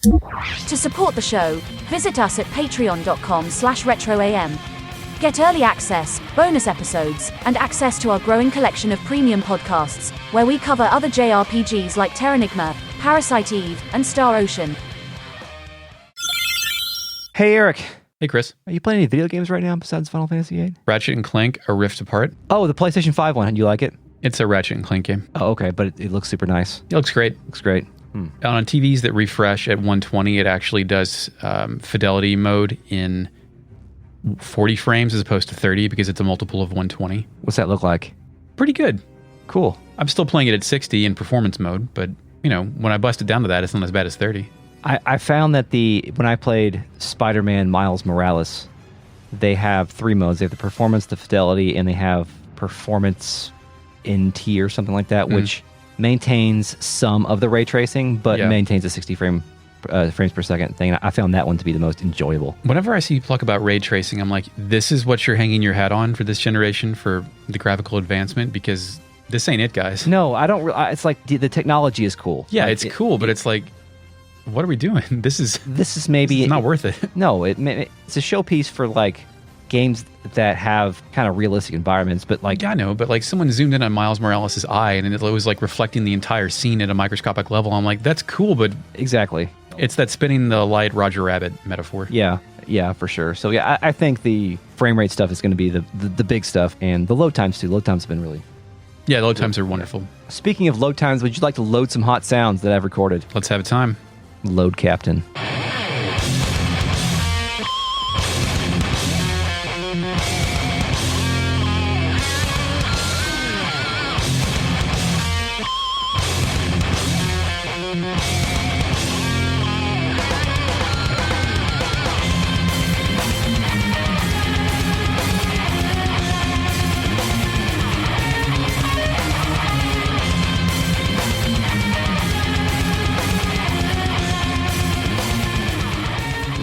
To support the show, visit us at patreon.com/retroam. Get early access, bonus episodes, and access to our growing collection of premium podcasts, where we cover other JRPGs like Terranigma, Parasite Eve, and Star Ocean. Hey, Eric. Hey, Chris. Are you playing any video games right now besides Final Fantasy VIII? Ratchet & Clank, A Rift Apart. Oh, the PlayStation 5 one. You like it? It's a Ratchet & Clank game. Oh, okay, but it looks super nice. It looks great. Looks great. On TVs that refresh at 120, it actually does fidelity mode in 40 frames as opposed to 30 because it's a multiple of 120. What's that look like? Pretty good. Cool. I'm still playing it at 60 in performance mode, but you know, when I bust it down to that, it's not as bad as 30. I found that when I played Spider-Man Miles Morales, they have 3 modes. They have the performance, the fidelity, and they have performance NT or something like that, which maintains some of the ray tracing, but maintains a 60 frames per second thing. I found that one to be the most enjoyable. Whenever I see you talk about ray tracing, I'm like, this is what you're hanging your hat on for this generation for the graphical advancement, because this ain't it, guys. No, I don't. It's like the technology is cool. Yeah, like, it's cool, but it's like, what are we doing? This is maybe not worth it. No, it's a showpiece for like games that have kind of realistic environments, but like I know, but like someone zoomed in on Miles Morales' eye and it was like reflecting the entire scene at a microscopic level. I'm like, that's cool, but exactly, it's that spinning the light Roger Rabbit metaphor. Yeah, for sure. So yeah, I think the frame rate stuff is going to be the big stuff, and the load times too. Load times have been really. Yeah, load times are wonderful. Speaking of load times, would you like to load some hot sounds that I've recorded? Let's have a time. Load Captain.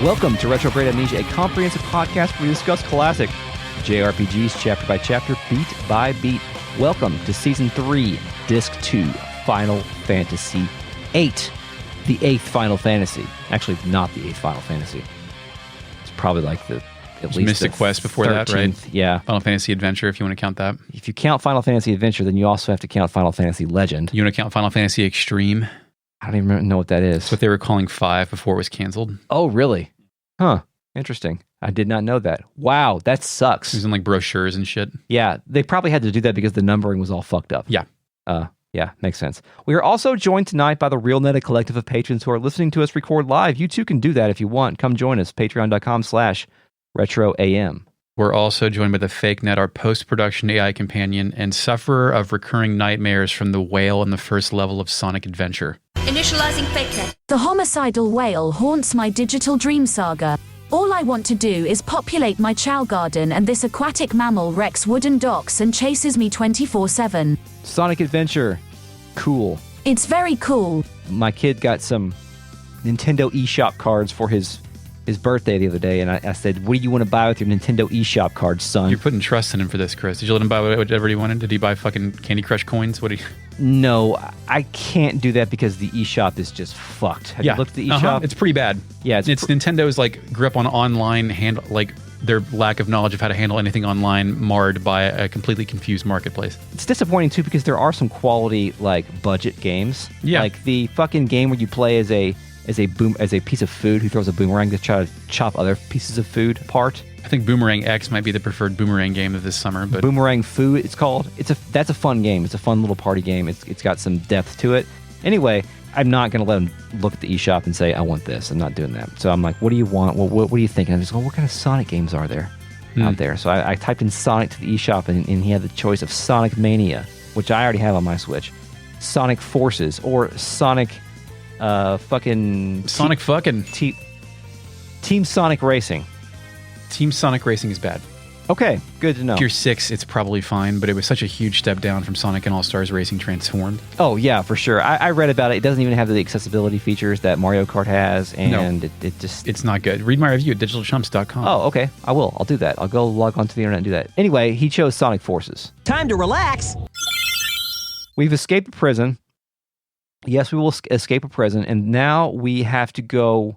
Welcome to Retrograde Amnesia, a comprehensive podcast where we discuss classic JRPGs chapter by chapter, beat by beat. Welcome to Season 3, Disc 2, Final Fantasy VIII, the 8th Final Fantasy. Actually, not the 8th Final Fantasy. It's probably like at least Mystic Quest before 13th, that, right? Yeah. Final Fantasy Adventure, if you want to count that. If you count Final Fantasy Adventure, then you also have to count Final Fantasy Legend. You want to count Final Fantasy Extreme? I don't even know what that is. That's what they were calling 5 before it was canceled. Oh, really? Huh. Interesting. I did not know that. Wow, that sucks. It was in like brochures and shit. Yeah, they probably had to do that because the numbering was all fucked up. Yeah. Yeah, makes sense. We are also joined tonight by the RealNet, a collective of patrons who are listening to us record live. You too can do that if you want. Come join us, patreon.com/retroam. We're also joined by the Fake Net, our post-production AI companion and sufferer of recurring nightmares from the whale in the first level of Sonic Adventure. Initializing Fake Net. The homicidal whale haunts my digital dream saga. All I want to do is populate my chow garden, and this aquatic mammal wrecks wooden docks and chases me 24/7. Sonic Adventure. Cool. It's very cool. My kid got some Nintendo eShop cards for his birthday the other day, and I said, what do you want to buy with your Nintendo eShop cards, son? You're putting trust in him for this, Chris. Did you let him buy whatever he wanted? Did he buy fucking Candy Crush coins? No, I can't do that because the eShop is just fucked. Have you looked at the eShop? It's pretty bad. Yeah, it's Nintendo's like grip on online their lack of knowledge of how to handle anything online marred by a completely confused marketplace. It's disappointing too because there are some quality like budget games. Yeah. Like the fucking game where you play as a piece of food who throws a boomerang to try to chop other pieces of food apart. I think Boomerang X might be the preferred Boomerang game of this summer. But Boomerang Food, it's called. That's a fun game. It's a fun little party game. It's got some depth to it. Anyway, I'm not going to let him look at the eShop and say, I want this. I'm not doing that. So I'm like, what do you want? What are you thinking? I'm just going, what kind of Sonic games are there out there? So I typed in Sonic to the eShop, and he had the choice of Sonic Mania, which I already have on my Switch, Sonic Forces, or Sonic Team Sonic Racing. Team Sonic Racing is bad. Okay, good to know. Gear 6, it's probably fine, but it was such a huge step down from Sonic and All-Stars Racing Transformed. Oh, yeah, for sure. I read about it. It doesn't even have the accessibility features that Mario Kart has, and it just... It's not good. Read my review at digitalchumps.com. Oh, okay. I will. I'll do that. I'll go log onto the internet and do that. Anyway, he chose Sonic Forces. Time to relax. We've escaped prison. Yes, we will escape a prison, and now we have to go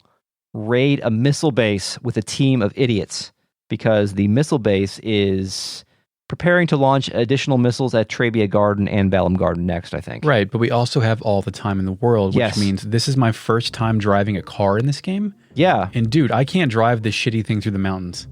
raid a missile base with a team of idiots because the missile base is preparing to launch additional missiles at Trabia Garden and Balam Garden next, I think. Right, but we also have all the time in the world, which Yes. means this is my first time driving a car in this game. Yeah. And dude, I can't drive this shitty thing through the mountains.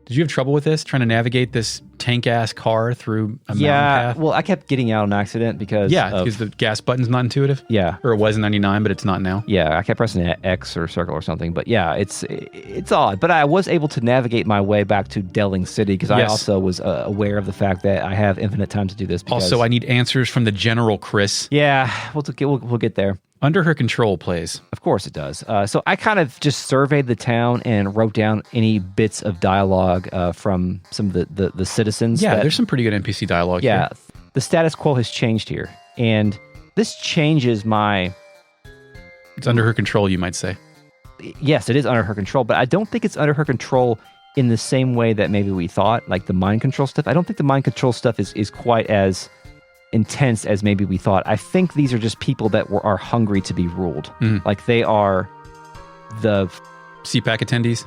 Did you have trouble with this, trying to navigate this tank-ass car through a mountain path? Well, I kept getting out on accident because Because the gas button's not intuitive? Yeah. Or it was in 99, but it's not now? Yeah, I kept pressing X or circle or something. But yeah, it's odd. But I was able to navigate my way back to Delling City because I also was aware of the fact that I have infinite time to do this. Also, I need answers from the General, Chris. Yeah, we'll get there. Under Her Control plays. Of course it does. So I kind of just surveyed the town and wrote down any bits of dialogue from some of the citizens. Yeah, there's some pretty good NPC dialogue here. The status quo has changed here. And this changes my... It's under her control, you might say. Yes, it is under her control, but I don't think it's under her control in the same way that maybe we thought, like the mind control stuff. I don't think the mind control stuff is quite as intense as maybe we thought. I think these are just people that are hungry to be ruled. Like they are the CPAC attendees.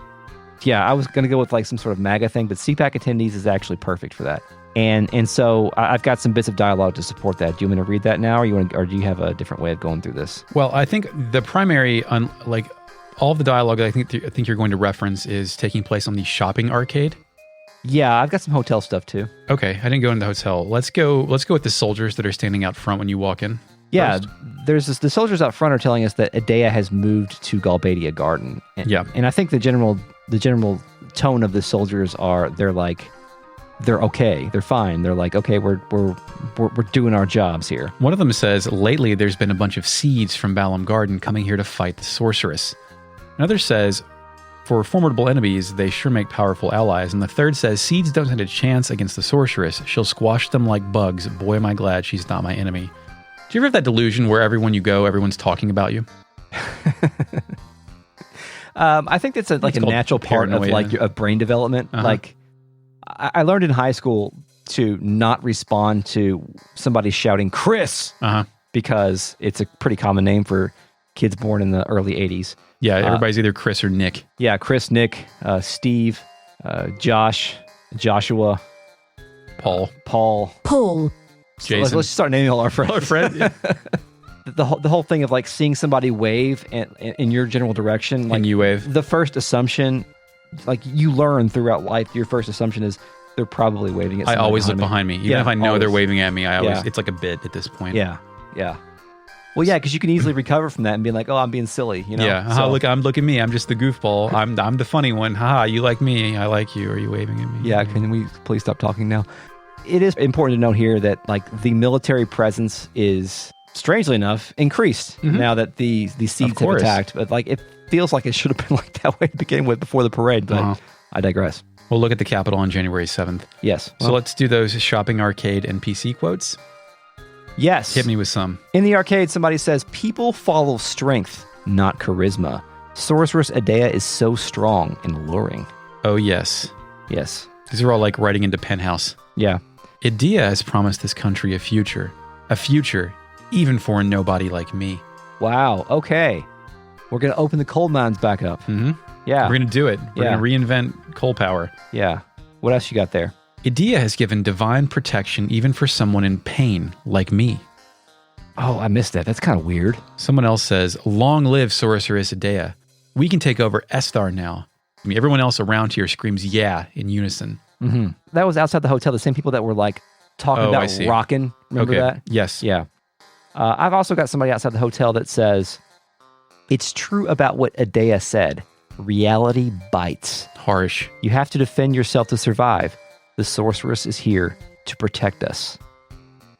Yeah, I was going to go with like some sort of MAGA thing, but CPAC attendees is actually perfect for that. And so I've got some bits of dialogue to support that. Do you want me to read that now, or do you have a different way of going through this? Well, I think the primary, all of the dialogue that I think you're going to reference is taking place on the shopping arcade. Yeah, I've got some hotel stuff too. Okay, I didn't go into the hotel. Let's go with the soldiers that are standing out front when you walk in. Yeah, first. the soldiers out front are telling us that Adea has moved to Galbadia Garden. And I think the general tone of the soldiers they're okay, they're fine. They're like, okay, we're doing our jobs here. One of them says, lately there's been a bunch of seeds from Balam Garden coming here to fight the sorceress. Another says, for formidable enemies, they sure make powerful allies. And the third says, seeds don't stand a chance against the sorceress. She'll squash them like bugs. Boy, am I glad she's not my enemy. Do you ever have that delusion where everyone you go, everyone's talking about you? I think that's a natural part of of brain development. Like I learned in high school to not respond to somebody shouting Chris because it's a pretty common name for kids born in the early 80s. Yeah, everybody's either Chris or Nick. Yeah, Chris, Nick, Steve, Josh, Joshua, Paul. Jason. So let's just start naming all our friends. All our friends, yeah. The whole thing of like seeing somebody wave in your general direction, like and you wave. The first assumption, like you learn throughout life, your first assumption is they're probably waving at somebody. I always look behind me, even if I know they're waving at me. It's like a bit at this point. Yeah. Well, yeah, because you can easily recover from that and be like, "Oh, I'm being silly," you know. Yeah. So, look at me. I'm just the goofball. I'm the funny one. Haha. You like me. I like you. Are you waving at me? Yeah. Can we please stop talking now? It is important to note here that like the military presence is, strangely enough, increased now that the seeds have attacked. But like it feels like it should have been like that way to begin with before the parade. But I digress. We'll look at the Capitol on January 7th. Yes. So let's do those shopping arcade and PC quotes. Yes. Hit me with some. In the arcade, somebody says, "People follow strength, not charisma. Sorceress Adea is so strong and alluring." Oh, yes. Yes. These are all like writing into Penthouse. Yeah. Adea has promised this country a future even for a nobody like me. Wow. Okay. We're going to open the coal mines back up. Mm-hmm. Yeah. We're going to do it. We're going to reinvent coal power. Yeah. What else you got there? Adea has given divine protection even for someone in pain like me. Oh, I missed that. That's kind of weird. Someone else says, long live Sorceress Adea. We can take over Esthar now. I mean, everyone else around here screams yeah in unison. Mm-hmm. That was outside the hotel. The same people that were like talking about rocking. Remember that? Yes. Yeah. I've also got somebody outside the hotel that says, "It's true about what Adea said. Reality bites. Harsh. You have to defend yourself to survive. The sorceress is here to protect us."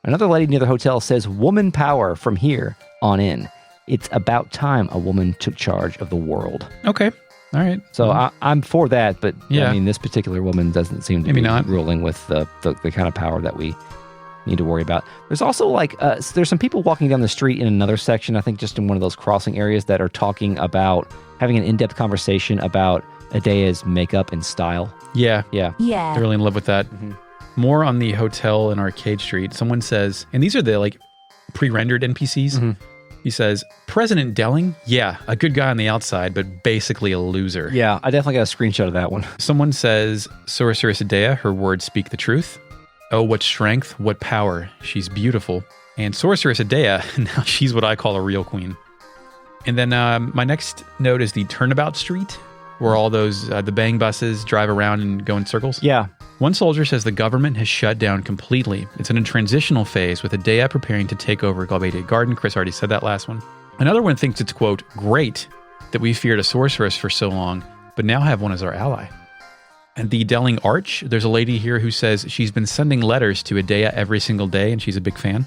Another lady near the hotel says, "Woman power from here on in. It's about time a woman took charge of the world." Okay. All right. So I'm for that, but yeah. I mean, this particular woman doesn't seem to be ruling with the kind of power that we need to worry about. There's also like, there's some people walking down the street in another section, I think just in one of those crossing areas, that are talking about having an in-depth conversation about Adea's makeup and style. Yeah. Yeah. They're really in love with that. Mm-hmm. More on the hotel and Arcade Street. Someone says, and these are the like pre-rendered NPCs. Mm-hmm. He says, President Delling? Yeah, a good guy on the outside, but basically a loser. Yeah, I definitely got a screenshot of that one. Someone says, Sorceress Adea, her words speak the truth. Oh, what strength, what power. She's beautiful. And Sorceress Adea, now she's what I call a real queen. And then my next note is the Turnabout Street, where all those, the bang buses drive around and go in circles. Yeah. One soldier says the government has shut down completely. It's in a transitional phase with Adea preparing to take over Galbadia Garden. Chris already said that last one. Another one thinks it's, quote, great that we feared a sorceress for so long, but now have one as our ally. And the Delling Arch, there's a lady here who says she's been sending letters to Adea every single day, and she's a big fan.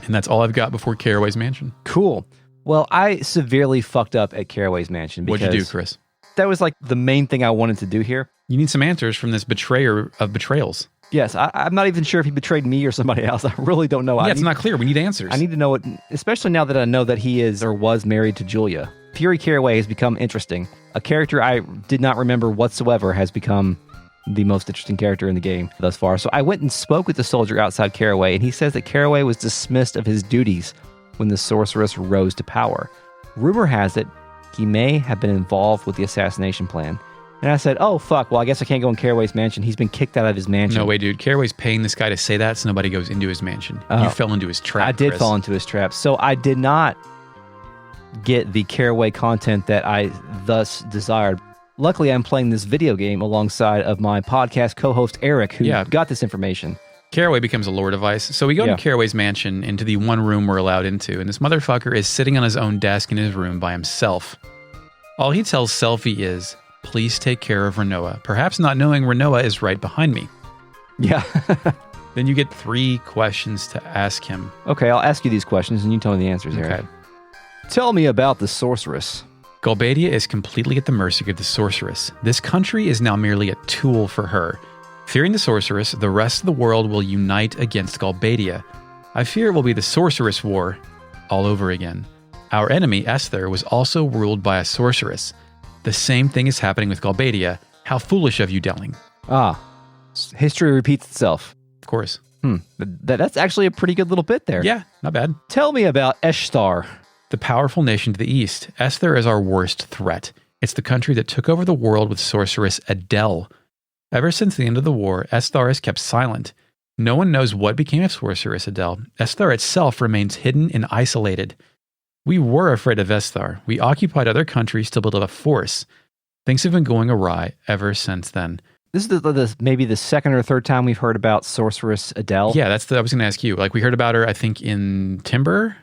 And that's all I've got before Caraway's Mansion. Cool. Well, I severely fucked up at Caraway's Mansion. What'd you do, Chris? That was like the main thing I wanted to do here. You need some answers from this betrayer of betrayals. Yes, I'm not even sure if he betrayed me or somebody else. I really don't know. Yeah, it's not clear. We need answers. I need to know it, especially now that I know that he is or was married to Julia. Fury Caraway has become interesting. A character I did not remember whatsoever has become the most interesting character in the game thus far. So I went and spoke with the soldier outside Caraway, and he says that Caraway was dismissed of his duties when the sorceress rose to power. Rumor has it he may have been involved with the assassination plan. And I said, oh, fuck, well, I guess I can't go in Caraway's mansion. He's been kicked out of his mansion. No way, dude. Caraway's paying this guy to say that so nobody goes into his mansion. You fell into his trap, I did Chris. fall into his trap. So I did not get the Caraway content that I thus desired. Luckily, I'm playing this video game alongside of my podcast co-host, Eric, who got this information. Caraway becomes a lore device. So we go to Caraway's mansion, into the one room we're allowed into, and this motherfucker is sitting on his own desk in his room by himself. All he tells Selphie is, please take care of Renoa, perhaps not knowing Renoa is right behind me. Yeah. Then you get 3 questions to ask him. Okay, I'll ask you these questions and you tell me the answers, Eric. Okay. Tell me about the sorceress. Galbadia is completely at the mercy of the sorceress. This country is now merely a tool for her. Fearing the sorceress, the rest of the world will unite against Galbadia. I fear it will be the sorceress war all over again. Our enemy, Esther, was also ruled by a sorceress. The same thing is happening with Galbadia. How foolish of you, Delling. History repeats itself. Of course. That's actually a pretty good little bit there. Yeah, not bad. Tell me about Eshtar. The powerful nation to the east. Esther is our worst threat. It's the country that took over the world with sorceress Adele. Ever since the end of the war, Esther has kept silent. No one knows what became of sorceress Adele. Esther itself remains hidden and isolated. We were afraid of Esther. We occupied other countries to build up a force. Things have been going awry ever since then. This is maybe the second or third time we've heard about sorceress Adele. Yeah, I was going to ask you. Like, we heard about her, I think, in Timber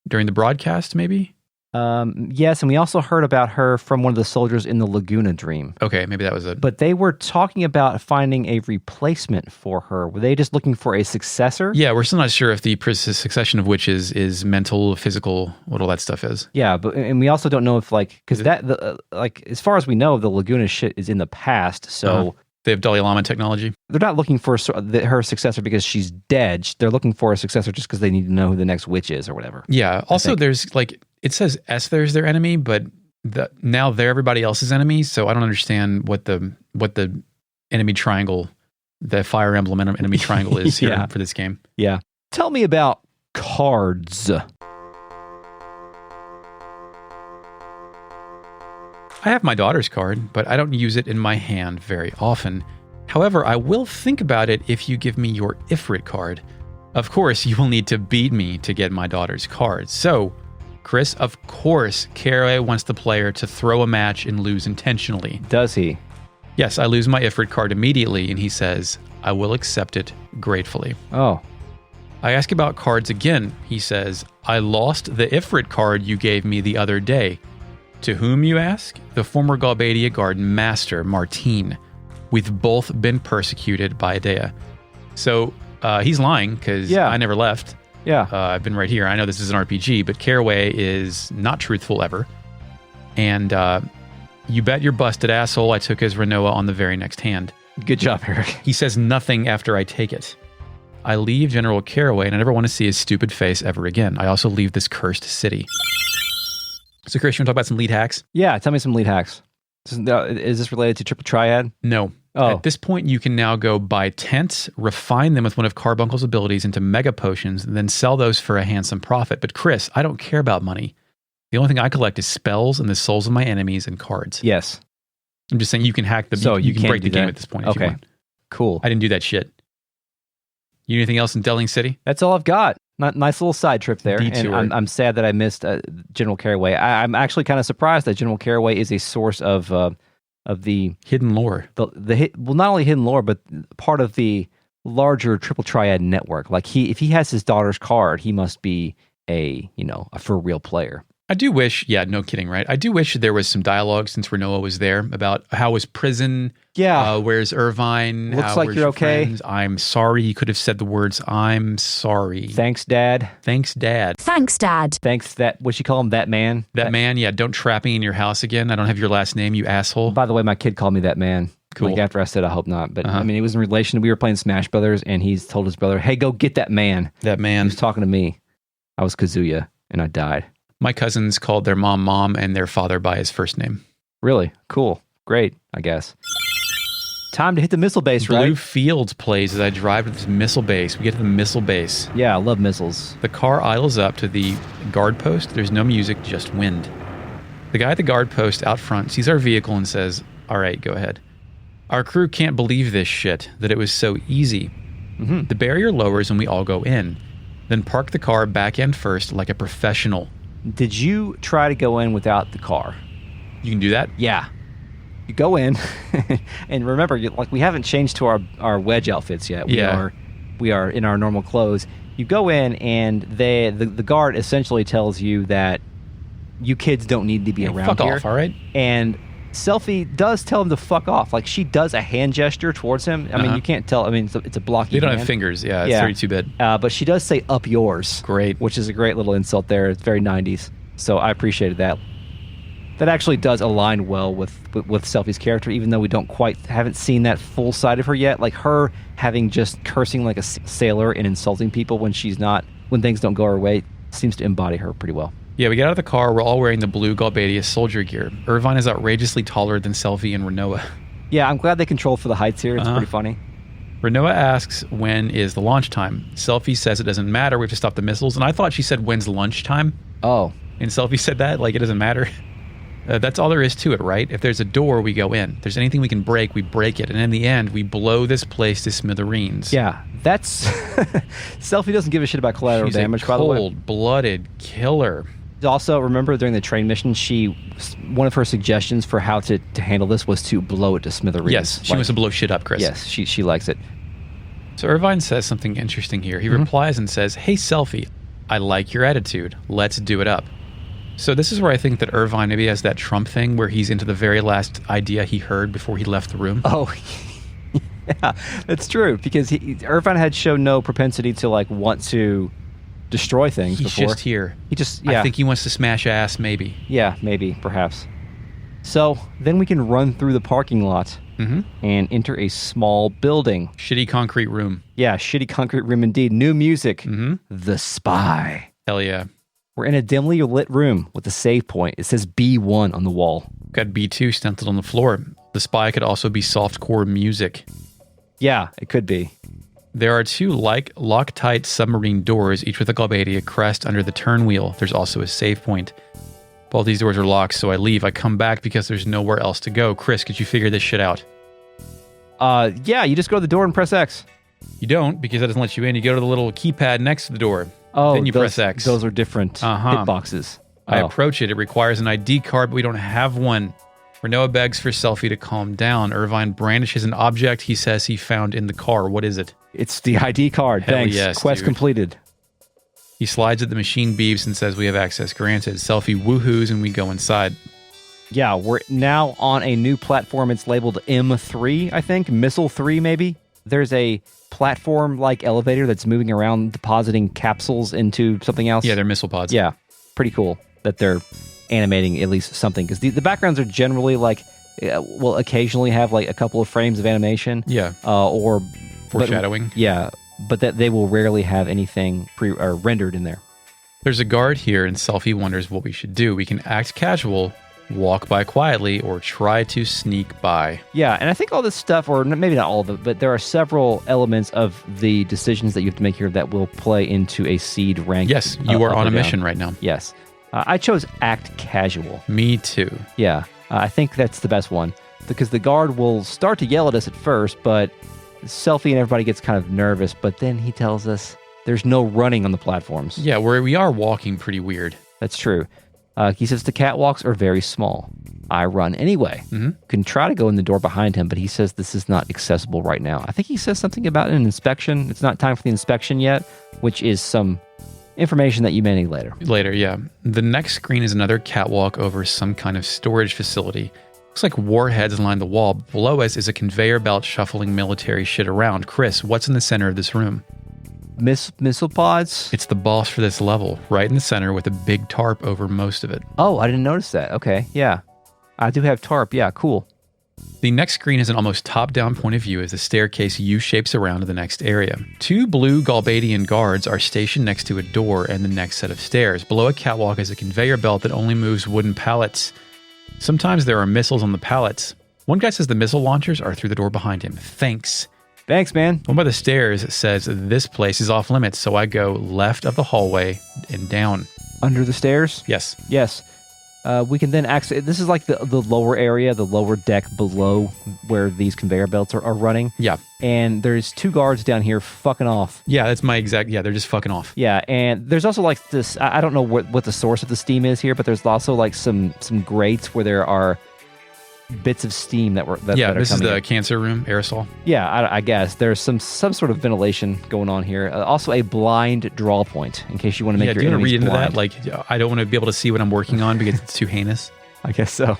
during the broadcast, maybe? Yes, and we also heard about her from one of the soldiers in the Laguna Dream. Okay, maybe that was it. But they were talking about finding a replacement for her. Were they just looking for a successor? Yeah, we're still not sure if the succession of which is mental, physical, what all that stuff is. Yeah, and we also don't know if because as far as we know, the Laguna shit is in the past. So they have Dalai Lama technology. They're not looking for her successor because she's dead. They're looking for a successor just because they need to know who the next witch is or whatever. Yeah. Also, there's it says Esther's their enemy, but now they're everybody else's enemy. So I don't understand what the enemy triangle, the Fire Emblem enemy triangle is here for this game. Yeah. Tell me about cards. I have my daughter's card, but I don't use it in my hand very often. However, I will think about it if you give me your Ifrit card. Of course, you will need to beat me to get my daughter's card. So, Chris, of course, Caraway wants the player to throw a match and lose intentionally. Does he? Yes, I lose my Ifrit card immediately, and he says, I will accept it gratefully. Oh. I ask about cards again. He says, I lost the Ifrit card you gave me the other day. To whom, you ask? The former Galbadia Garden Master, Martine. We've both been persecuted by Adea. So he's lying, because I never left. Yeah. I've been right here. I know this is an RPG, but Caraway is not truthful ever. And you bet your busted asshole I took his Renoa on the very next hand. Good job, Eric. He says nothing after I take it. I leave General Caraway, and I never want to see his stupid face ever again. I also leave this cursed city. So, Chris, you want to talk about some lead hacks? Yeah, tell me some lead hacks. Is this related to Triple Triad? No. Oh. At this point, you can now go buy tents, refine them with one of Carbuncle's abilities into mega potions, and then sell those for a handsome profit. But Chris, I don't care about money. The only thing I collect is spells and the souls of my enemies and cards. Yes. I'm just saying you can hack the So you can can't break the do game that. at this point if you Okay. want. Cool. I didn't do that shit. You anything else in Delling City? That's all I've got. Nice little side trip there. Detour. And I'm sad that I missed General Caraway. I'm actually kind of surprised that General Caraway is a source of the Hidden lore. well, not only hidden lore, but part of the larger Triple Triad network. Like if he has his daughter's card, he must be a for real player. I do wish, no kidding, right? I do wish there was some dialogue since Renoa was there about how was prison? Yeah. Where's Irvine? Looks like where's you're your okay. friends? I'm sorry. He could have said the words, I'm sorry. Thanks, Dad. Thanks, Dad. Thanks, Dad. Thanks, what'd she call him? That man? That man, don't trap me in your house again. I don't have your last name, you asshole. By the way, my kid called me that man. Cool. Like after I said, I hope not. But I mean, it was in relation. We were playing Smash Brothers, and he's told his brother, hey, go get that man. That He man. was talking to me. I was Kazuya, and I died. My cousins called their mom and their father by his first name. Really? Cool. Great, I guess. Time to hit the missile base, Blue right? Fields plays as I drive to this missile base. We get to the missile base. Yeah, I love missiles. The car idles up to the guard post. There's no music, just wind. The guy at the guard post out front sees our vehicle and says, all right, go ahead. Our crew can't believe this shit, that it was so easy. Mm-hmm. The barrier lowers and we all go in. Then park the car back end first like a professional. Did you try to go in without the car? You can do that? Yeah. You go in, and remember, we haven't changed to our wedge outfits yet. We are in our normal clothes. You go in, and the guard essentially tells you that you kids don't need to be around fuck here. off, all right? And Selfie does tell him to fuck off. Like, she does a hand gesture towards him. I mean, you can't tell. I mean, it's a blocky They don't hand. have fingers. Yeah, it's 32-bit. But she does say, up yours. Great. Which is a great little insult there. It's very 90s. So I appreciated that. That actually does align well with Selfie's character, even though we haven't seen that full side of her yet. Like her having just cursing like a sailor and insulting people when things don't go her way seems to embody her pretty well. Yeah, we get out of the car. We're all wearing the blue Galbadia soldier gear. Irvine is outrageously taller than Selfie and Renoa. Yeah, I'm glad they controlled for the heights here. It's pretty funny. Renoa asks, when is the launch time? Selfie says it doesn't matter. We have to stop the missiles. And I thought she said, when's lunchtime? Oh. And Selfie said that, like it doesn't matter. That's all there is to it, right? If there's a door, we go in. If there's anything we can break, we break it. And in the end, we blow this place to smithereens. Yeah, that's... Selfie doesn't give a shit about collateral She's damage, a by the way. cold-blooded killer. Also, remember during the train mission, one of her suggestions for how to handle this was to blow it to smithereens. Yes, she wants to blow shit up, Chris. Yes, she likes it. So Irvine says something interesting here. He replies and says, hey, Selfie, I like your attitude. Let's do it up. So this is where I think that Irvine maybe has that Trump thing where he's into the very last idea he heard before he left the room. Oh, yeah, that's true. Because Irvine had shown no propensity to want to destroy things He's before. just here. I I think he wants to smash ass, maybe. Yeah, maybe, perhaps. So then we can run through the parking lot and enter a small building. Shitty concrete room. Yeah, shitty concrete room indeed. New music. The Spy. Hell yeah. We're in a dimly lit room with a save point. It says B1 on the wall. Got B2 stenciled on the floor. The Spy could also be softcore music. Yeah, it could be. There are two Loctite submarine doors, each with a Galbadia crest under the turn wheel. There's also a save point. Both these doors are locked, so I leave. I come back because there's nowhere else to go. Chris, could you figure this shit out? Yeah, you just go to the door and press X. You don't, because that doesn't let you in. You go to the little keypad next to the door. Oh, then you press X. Those are different hitboxes. I approach it. It requires an ID card, but we don't have one. Renoa begs for Selfie to calm down. Irvine brandishes an object he says he found in the car. What is it? It's the ID card. Hell Thanks. yes, Quest dude. completed. He slides it, the machine beeps and says we have access granted. Selfie woohoos and we go inside. Yeah, we're now on a new platform. It's labeled M3, I think. Missile 3, maybe. There's a platform-like elevator that's moving around, depositing capsules into something else. Yeah, they're missile pods. Yeah, pretty cool that they're animating at least something. Because the backgrounds are generally will occasionally have a couple of frames of animation. Yeah. Or foreshadowing. But that they will rarely have anything rendered in there. There's a guard here, and Selfie wonders what we should do. We can act casual, walk by quietly, or try to sneak by. Yeah, and I think all this stuff, or maybe not all of it, but there are several elements of the decisions that you have to make here that will play into a seed rank. Yes, you are up on or a down. mission right now. Yes. I chose act casual. Me too. Yeah, I think that's the best one because the guard will start to yell at us at first, but Selfie and everybody gets kind of nervous, but then he tells us there's no running on the platforms. Yeah, we are walking pretty weird. That's true. He says the catwalks are very small. I run anyway. Can try to go in the door behind him, but he says this is not accessible right now. I think he says something about an inspection. It's not time for the inspection yet, which is some information that you may need later. Later, yeah. The next screen is another catwalk over some kind of storage facility. Looks like warheads line the wall. Below us is a conveyor belt shuffling military shit around. Chris, what's in the center of this room? Missile pods? It's the boss for this level, right in the center with a big tarp over most of it. Oh, I didn't notice that. Okay, yeah. I do have tarp. Yeah, cool. The next screen is an almost top-down point of view as the staircase U-shapes around to the next area. 2 blue Galbadian guards are stationed next to a door and the next set of stairs. Below a catwalk is a conveyor belt that only moves wooden pallets. Sometimes there are missiles on the pallets. One guy says the missile launchers are through the door behind him. Thanks. Thanks, man. One by the stairs says this place is off limits, so I go left of the hallway and down. Under the stairs? Yes. Yes. We can then access... This is like the lower area, the lower deck below where these conveyor belts are running. Yeah. And there's 2 guards down here fucking off. Yeah, that's my exact... Yeah, they're just fucking off. Yeah, and there's also like this... I don't know what the source of the steam is here, but there's also like some grates where there are bits of steam that are this is coming the in. cancer room, aerosol. Yeah, I guess. There's some sort of ventilation going on here. Also a blind draw point, in case you want to make your do you want to read enemies into blind. that? Like, I don't want to be able to see what I'm working on because it's too heinous. I guess so.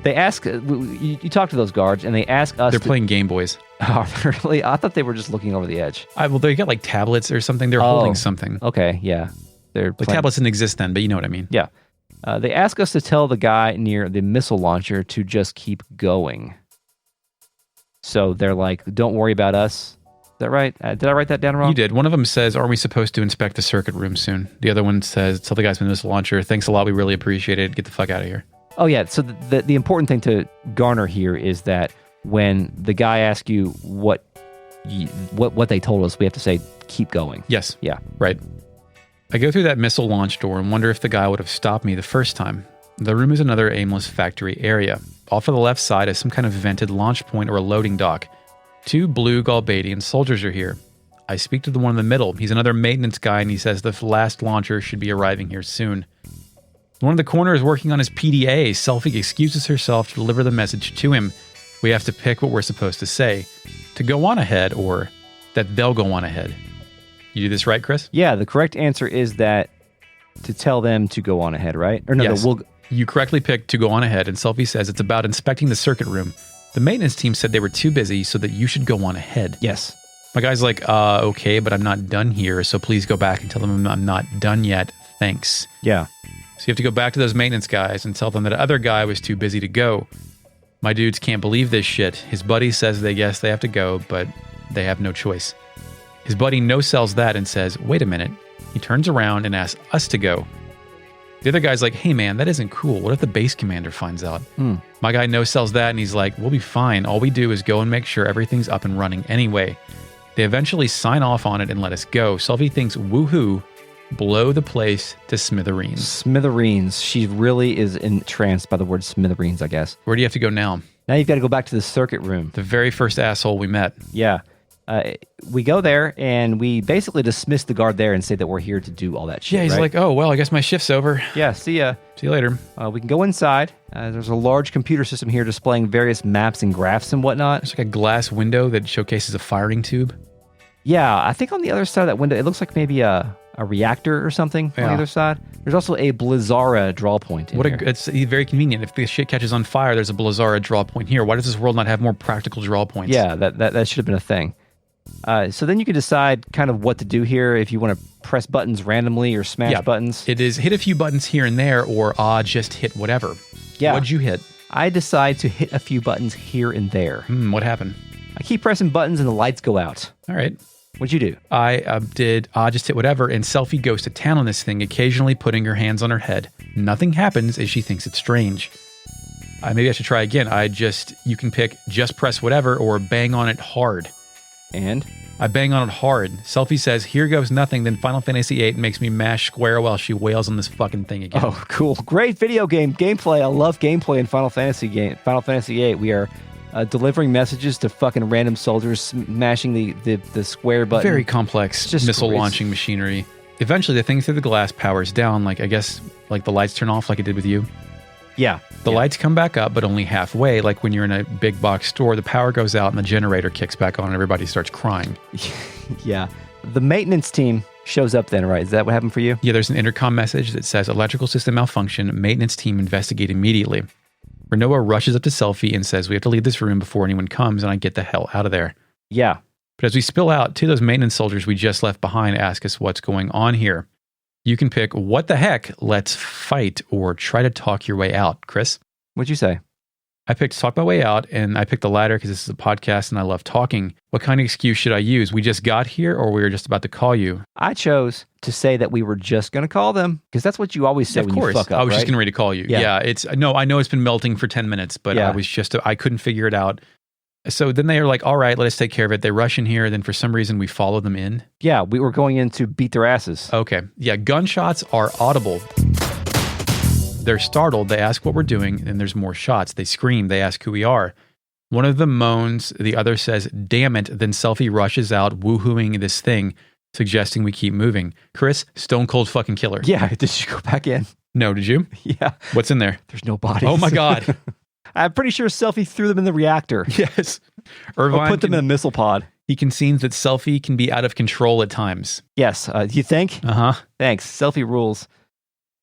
They ask... You talk to those guards, and they ask us... They're playing Game Boys. Oh, really? I thought they were just looking over the edge. Well, they got like tablets or something. They're holding something. Okay, yeah. They're Like tablets didn't exist then, but you know what I mean. Yeah. They ask us to tell the guy near the missile launcher to just keep going. So they're like, don't worry about us. Is that right? Did I write that down wrong? You did. One of them says, are we supposed to inspect the circuit room soon? The other one says, tell the guys from the missile launcher, thanks a lot, we really appreciate it. Get the fuck out of here. Oh, yeah. So the important thing to garner here is that when the guy asks you what they told us, we have to say, keep going. Yes. Yeah. Right. I go through that missile launch door and wonder if the guy would have stopped me the first time. The room is another aimless factory area. Off of the left side is some kind of vented launch point or a loading dock. 2 blue Galbadian soldiers are here. I speak to the one in the middle. He's another maintenance guy, and he says the last launcher should be arriving here soon. The one in the corner is working on his PDA. Selfie excuses herself to deliver the message to him. We have to pick what we're supposed to say. To go on ahead, or that they'll go on ahead. You do this right, Chris? Yeah, the correct answer is that to tell them to go on ahead, right? Or no, Yes. we'll... You correctly picked to go on ahead, and Selfie says it's about inspecting the circuit room. The maintenance team said they were too busy, so that you should go on ahead. Yes. My guy's like, okay, but I'm not done here, so please go back and tell them I'm not done yet. Thanks. Yeah. So you have to go back to those maintenance guys and tell them that other guy was too busy to go. My dudes can't believe this shit. His buddy says they guess they have to go, but they have no choice. His buddy no-sells that and says, wait a minute. He turns around and asks us to go. The other guy's like, hey man, that isn't cool. What if the base commander finds out? My guy no-sells that and he's like, we'll be fine. All we do is go and make sure everything's up and running anyway. They eventually sign off on it and let us go. Selfie thinks, woohoo, blow the place to smithereens. Smithereens. She really is entranced by the word smithereens, I guess. Where do you have to go now? Now you've got to go back to the circuit room. The very first asshole we met. Yeah. We go there, and we basically dismiss the guard there and say that we're here to do all that shit. Yeah, he's right? like, oh, well, I guess my shift's over. Yeah, see ya. See you later. We can go inside. There's a large computer system here displaying various maps and graphs and whatnot. There's like a glass window that showcases a firing tube. Yeah, I think on the other side of that window, it looks like maybe a reactor or something on the other side. There's also a Blizzara draw point in here. It's very convenient. If the shit catches on fire, there's a Blizzara draw point here. Why does this world not have more practical draw points? Yeah, that should have been a thing. So then you can decide kind of what to do here, if you want to press buttons randomly or smash buttons. It is hit a few buttons here and there, or just hit whatever. Yeah. What'd you hit? I decide to hit a few buttons here and there. What happened? I keep pressing buttons and the lights go out. All right. What'd you do? I did just hit whatever, and Selfie goes to town on this thing, occasionally putting her hands on her head. Nothing happens as she thinks it's strange. Maybe I should try again. You can pick just press whatever or bang on it hard. And? I bang on it hard. Selfie says, here goes nothing. Then Final Fantasy VIII makes me mash square while she wails on this fucking thing again. Oh, cool. Great video game gameplay. I love gameplay in Final Fantasy VIII. We are delivering messages to fucking random soldiers, smashing the square button. Very complex missile launching machinery. Eventually, the thing through the glass powers down, like the lights turn off like it did with you. Yeah. The lights come back up, but only halfway. Like when you're in a big box store, the power goes out and the generator kicks back on and everybody starts crying. Yeah. The maintenance team shows up then, right? Is that what happened for you? Yeah, there's an intercom message that says, electrical system malfunction, maintenance team investigate immediately. Renoa rushes up to Selfie and says, we have to leave this room before anyone comes, and I get the hell out of there. Yeah. But as we spill out, two of those maintenance soldiers we just left behind ask us what's going on here. You can pick what the heck, let's fight, or try to talk your way out. Chris? What'd you say? I picked talk my way out, and I picked the latter because this is a podcast and I love talking. What kind of excuse should I use? We just got here, or we were just about to call you? I chose to say that we were just going to call them, because that's what you always say when you fuck up, I was just right? getting ready to call you. Yeah, I know it's been melting for 10 minutes, but I couldn't figure it out. So then they are like, all right, let us take care of it. They rush in here. Then for some reason, we follow them in. Yeah, we were going in to beat their asses. Okay. Yeah, gunshots are audible. They're startled. They ask what we're doing, and there's more shots. They scream. They ask who we are. One of them moans. The other says, damn it. Then Selfie rushes out, woohooing this thing, suggesting we keep moving. Chris, stone cold fucking killer. Yeah, did you go back in? No, did you? Yeah. What's in there? There's no bodies. Oh my God. I'm pretty sure Selfie threw them in the reactor. Yes. Irvine or put them in a missile pod. He concedes that Selfie can be out of control at times. Yes. You think? Uh-huh. Thanks. Selfie rules.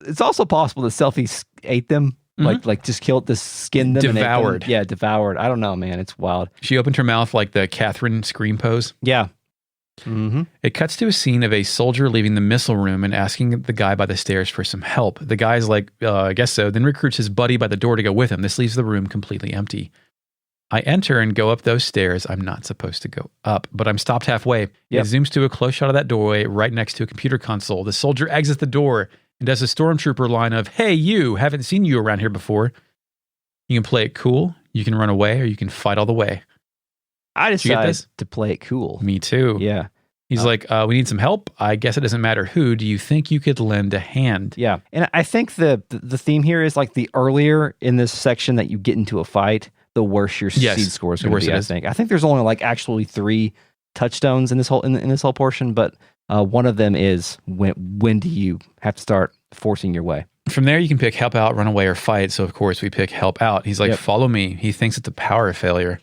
It's also possible that Selfie ate them. Like just skinned them. Devoured. And ate them. Yeah, devoured. I don't know, man. It's wild. She opened her mouth like the Catherine scream pose. Yeah. Mm-hmm. It cuts to a scene of a soldier leaving the missile room and asking the guy by the stairs for some help. The guy's like, I guess so, then recruits his buddy by the door to go with him. This leaves the room completely empty. I enter and go up those stairs. I'm not supposed to go up, but I'm stopped halfway. It zooms to a close shot of that doorway right next to a computer console. The soldier exits the door and does a stormtrooper line of, hey, you, haven't seen you around here before. You can play it cool, you can run away, or you can fight all the way. I decided to play it cool. Me too. Yeah. He's like, we need some help. I guess it doesn't matter who. Do you think you could lend a hand? Yeah. And I think the theme here is like the earlier in this section that you get into a fight, the worse your seed score is going to be, I think. I think there's only like actually 3 touchstones in this whole in this whole portion, but one of them is when do you have to start forcing your way? From there, you can pick help out, run away, or fight. So, of course, we pick help out. He's like, follow me. He thinks it's a power failure.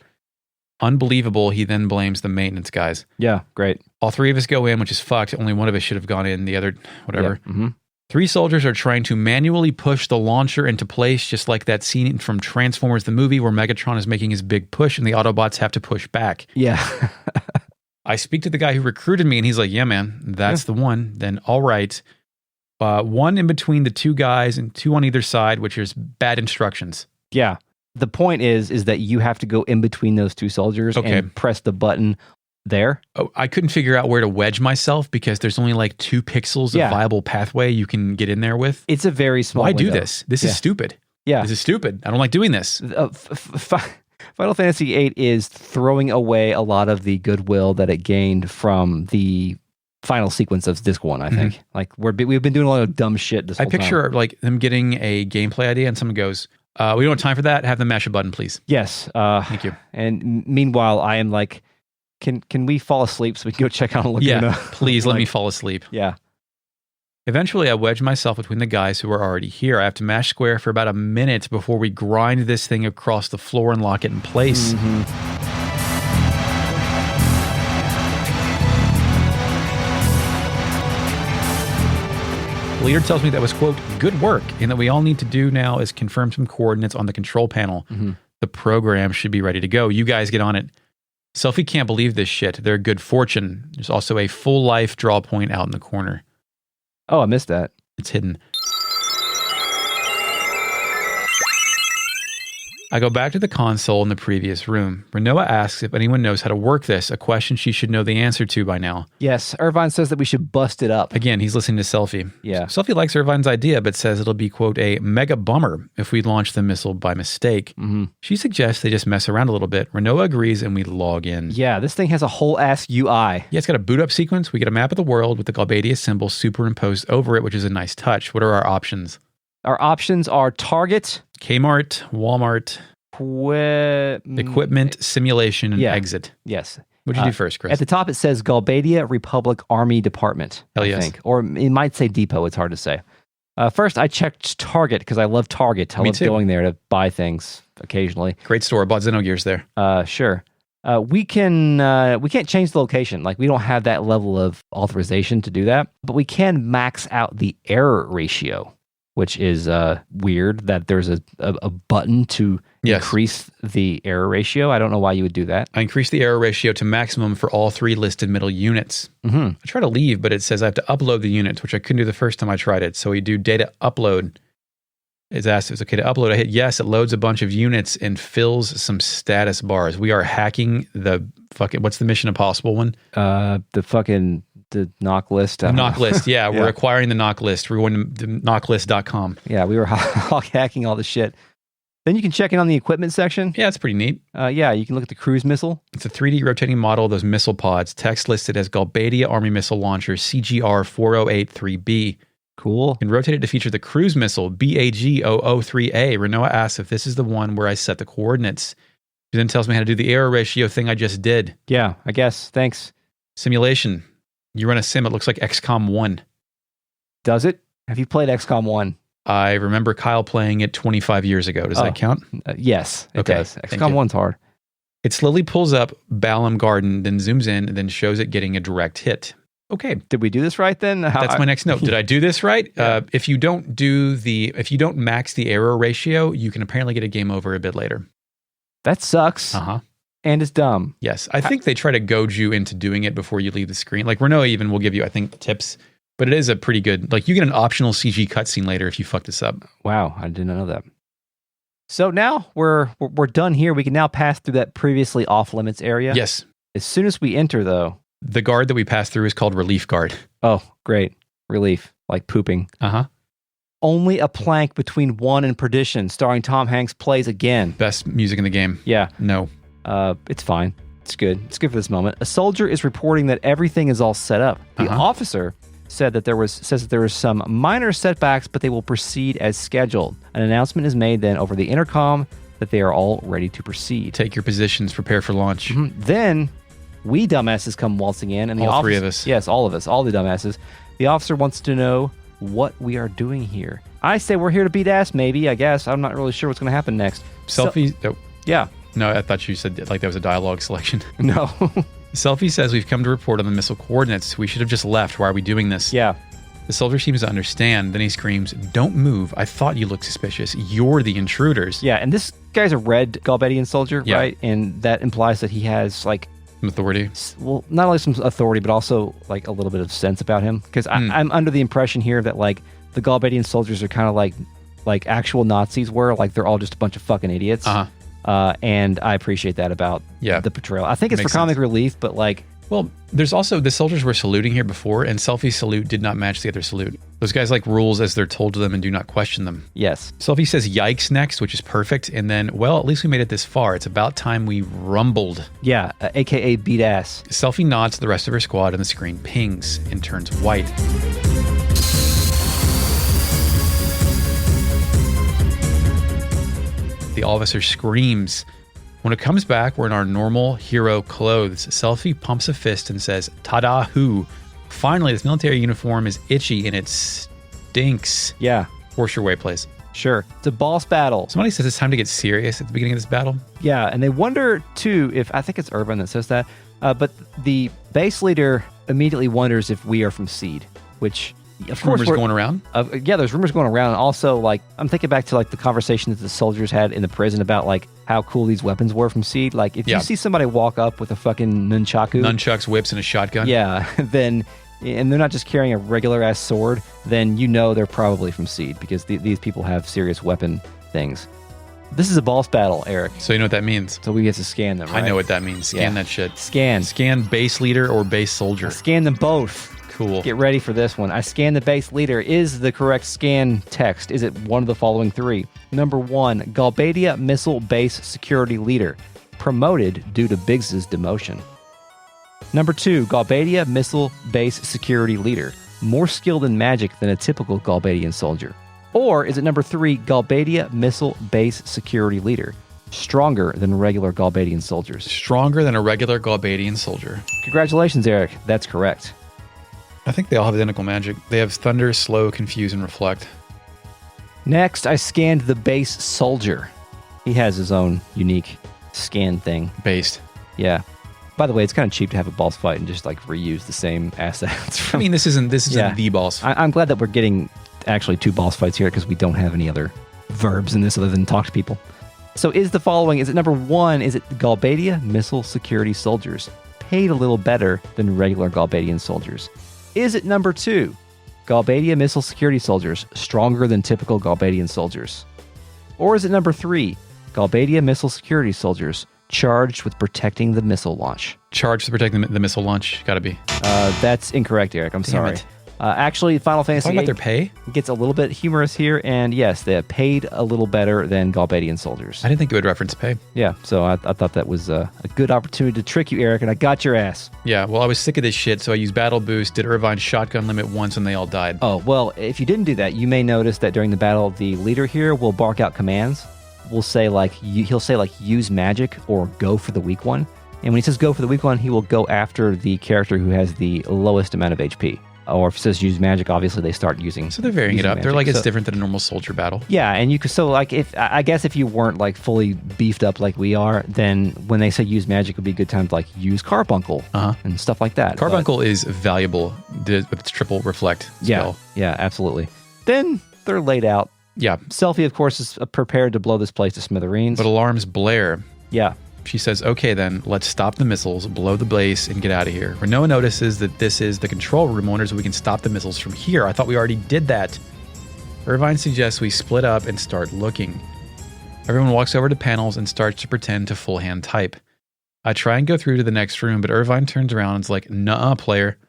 Unbelievable. He then blames the maintenance guys. Yeah, great. All 3 of us go in, which is fucked. Only one of us should have gone in. The other, whatever. Yeah. Mm-hmm. 3 soldiers are trying to manually push the launcher into place, just like that scene from Transformers the movie where Megatron is making his big push and the Autobots have to push back. Yeah. I speak to the guy who recruited me and he's like, yeah, man, that's the one. Then, all right. 1 in between the 2 guys and 2 on either side, which is bad instructions. Yeah. The point is that you have to go in between those 2 soldiers and press the button there. Oh, I couldn't figure out where to wedge myself because there's only like 2 pixels of viable pathway you can get in there with. It's a very small window. Why do this? This is stupid. Yeah. This is stupid. I don't like doing this. Final Fantasy VIII is throwing away a lot of the goodwill that it gained from the final sequence of Disc 1, I think. Like we've been doing a lot of dumb shit this whole time. I picture like them getting a gameplay idea and someone goes, we don't have time for that. Have them mash a button, please. Yes. Thank you. And meanwhile, I am like, can we fall asleep so we can go check out Laguna? Yeah, please let me fall asleep. Yeah. Eventually, I wedge myself between the guys who are already here. I have to mash square for about a minute before we grind this thing across the floor and lock it in place. The leader tells me that was, quote, good work, and that we all need to do now is confirm some coordinates on the control panel. The program should be ready to go. You guys get on it. Selfie can't believe this shit. They're good fortune. There's also a full life draw point out in the corner. Oh, I missed that. It's hidden. I go back to the console in the previous room. Renoa asks if anyone knows how to work this, a question she should know the answer to by now. Yes, Irvine says that we should bust it up. Again, he's listening to Selfie. Yeah. Selfie likes Irvine's idea, but says it'll be, quote, a mega bummer if we launch the missile by mistake. Mm-hmm. She suggests they just mess around a little bit. Renoa agrees, and we log in. Yeah, this thing has a whole ass UI. Yeah, it's got a boot up sequence. We get a map of the world with the Galbadia symbol superimposed over it, which is a nice touch. What are our options? Our options are Target, Kmart, Walmart, equipment, simulation, and Yeah. exit. Yes. What'd you do first, Chris? At the top, it says Galbadia Republic Army Department. Hell I yes. think. Or it might say Depot. It's hard to say. First, I checked Target because I love Target. I Me love too. going there to buy things occasionally. Great store. I bought Xenogears there. Sure. We can't change the location. Like, we don't have that level of authorization to do that, but we can max out the error ratio, which is weird that there's a button to Yes. increase the error ratio. I don't know why you would do that. I increased the error ratio to maximum for all 3 listed middle units. Mm-hmm. I try to leave, but it says I have to upload the units, which I couldn't do the first time I tried it. So we do data upload. It's asked if it's okay to upload. I hit yes. It loads a bunch of units and fills some status bars. We are hacking the fucking, what's the Mission Impossible one? The knock list. The knock list. Yeah, Yeah. we're acquiring the knock list. We're going to knocklist.com. Yeah, we were hacking all the shit. Then you can check in on the equipment section. Yeah, it's pretty neat. Yeah, you can look at the cruise missile. It's a 3D rotating model of those missile pods. Text listed as Galbadia Army Missile Launcher CGR 4083B. Cool. And rotate it to feature the cruise missile BAG003A. Renoa asks if this is the one where I set the coordinates. She then tells me how to do the error ratio thing I just did. Yeah, I guess. Thanks. Simulation. You run a sim. It looks like XCOM 1. Does it? Have you played XCOM 1? I remember Kyle playing it 25 years ago. Does that count? Yes, it Okay, does. thank XCOM you. 1's hard. It slowly pulls up Balam Garden, then zooms in, and then shows it getting a direct hit. Okay, Did we do this right then? that's my next note. Did I do this right? Yeah. If you don't max the error ratio, you can apparently get a game over a bit later. That sucks. And it's dumb. Yes, I think they try to goad you into doing it before you leave the screen. Like Renoa even will give you, I think, tips, but it is a pretty good. Like you get an optional CG cutscene later if you fuck this up. Wow, I didn't know that. So now we're done here. We can now pass through that previously off limits area. Yes, As soon as we enter, though. the guard that we passed through is called Relief Guard. Oh, great. Relief. Like pooping. Only a plank between one and perdition, starring Tom Hanks, plays again. Best music in the game. Yeah. No. It's fine. It's good. It's good for this moment. A soldier is reporting that everything is all set up. The officer says that there was some minor setbacks, but they will proceed as scheduled. An announcement is made then over the intercom that they are all ready to proceed. Take your positions. Prepare for launch. Then we dumbasses come waltzing in, and the All three officer- of us. Yes, all of us, all the dumbasses. The officer wants to know what we are doing here. I say we're here to beat ass. Maybe, I guess. I'm not really sure what's going to happen next. Selfie. Yeah. No, I thought you said like that was a dialogue selection. No. Selfie says we've come to report on the missile coordinates. We should have just left. Why are we doing this? Yeah. The soldier seems to understand. Then he screams, "Don't move. I thought you looked suspicious. You're the intruders." Yeah, and this guy's a red Galbadian soldier, Yeah. right? And that implies that he has like, Some authority. well, not only some authority, but also like a little bit of sense about him. Because I'm under the impression here that like the Galbadian soldiers are kind of like actual Nazis were. Like they're all just a bunch of fucking idiots. And I appreciate that about the portrayal. I think it's Makes for comic sense. relief, but like, Well, there's also the soldiers were saluting here before, and Selfie's salute did not match the other salute. Those guys like rules as they're told to them and do not question them. yes. Selfie says yikes next, which is perfect. And then, well, at least we made it this far. It's about time we rumbled. Yeah, aka beat ass. Selfie nods to the rest of her squad, and the screen pings and turns white. The officer screams. When it comes back, we're in our normal hero clothes. Selfie pumps a fist and says, "Ta-da, who?" Finally, this military uniform is itchy and it stinks. Yeah, Horse your way, please. sure. It's a boss battle. Somebody says it's time to get serious at the beginning of this battle. Yeah, and they wonder too if, I think it's Urban that says that, but the base leader immediately wonders if we are from Seed, which of course Rumors going around. Yeah, there's rumors going around. And also, like, I'm thinking back to like the conversation that the soldiers had in the prison about like how cool these weapons were from Seed. Like, if Yeah. you see somebody walk up with a fucking nunchaku, Nunchucks, whips, and a shotgun. yeah, then, and they're not just carrying a regular ass sword, then you know they're probably from Seed because these people have serious weapon things. This is a boss battle, Eric. So you know what that means? So we get to scan them, right? I know what that means. Scan that shit. Scan. Scan base leader or base soldier. Scan them both. Cool. Get ready for this one. I scan the base leader. Is the correct scan text? Is it one of the following three? Number 1, Galbadia Missile Base Security Leader. Promoted due to Biggs's demotion. Number 2, Galbadia Missile Base Security Leader. More skilled in magic than a typical Galbadian soldier. Or is it number 3, Galbadia Missile Base Security Leader? Stronger than regular Galbadian soldiers. Stronger than a regular Galbadian soldier. Congratulations, Eric. That's correct. I think they all have identical magic. They have Thunder, Slow, Confuse, and Reflect. Next, I scanned the base soldier. He has his own unique scan thing. Based. Yeah. By the way, it's kind of cheap to have a boss fight and just like reuse the same assets. I mean, this isn't the boss. I'm glad that we're getting actually 2 boss fights here because we don't have any other verbs in this other than talk to people. So is it number 1, is it Galbadia Missile Security Soldiers? Paid a little better than regular Galbadian soldiers. Is it number 2, Galbadia Missile Security Soldiers, stronger than typical Galbadian soldiers? Or is it number 3, Galbadia Missile Security Soldiers, charged with protecting the missile launch? Charged with protecting the missile launch. Gotta be. That's incorrect, Eric. I'm sorry. It. Actually, Final Fantasy Talking about their pay? Gets a little bit humorous here, and yes, they paid a little better than Galbadian soldiers. I didn't think it would reference pay. Yeah, so I thought that was a good opportunity to trick you, Eric, and I got your ass. Yeah, well, I was sick of this shit, so I used Battle Boost, did Irvine's shotgun limit once, and they all died. Oh, well, if you didn't do that, you may notice that during the battle, the leader here will bark out commands. He'll say, use magic or go for the weak one. And when he says go for the weak one, he will go after the character who has the lowest amount of HP. Or if it says use magic, obviously they start using. So they're varying it up. Magic. They're like it's different than a normal soldier battle. Yeah, and you could if you weren't like fully beefed up like we are, then when they say use magic, it would be a good time to like use Carbuncle and stuff like that. Carbuncle is valuable with its triple reflect spell. Yeah, absolutely. Then they're laid out. Yeah. Selphie, of course, is prepared to blow this place to smithereens. But alarms blare. Yeah. She says, okay then, let's stop the missiles, blow the base, and get out of here. Renoa notices that this is the control room. Wonders if we can stop the missiles from here. I thought we already did that. Irvine suggests we split up and start looking. Everyone walks over to panels and starts to pretend to full hand type. I try and go through to the next room, but Irvine turns around and is like, nuh-uh, player.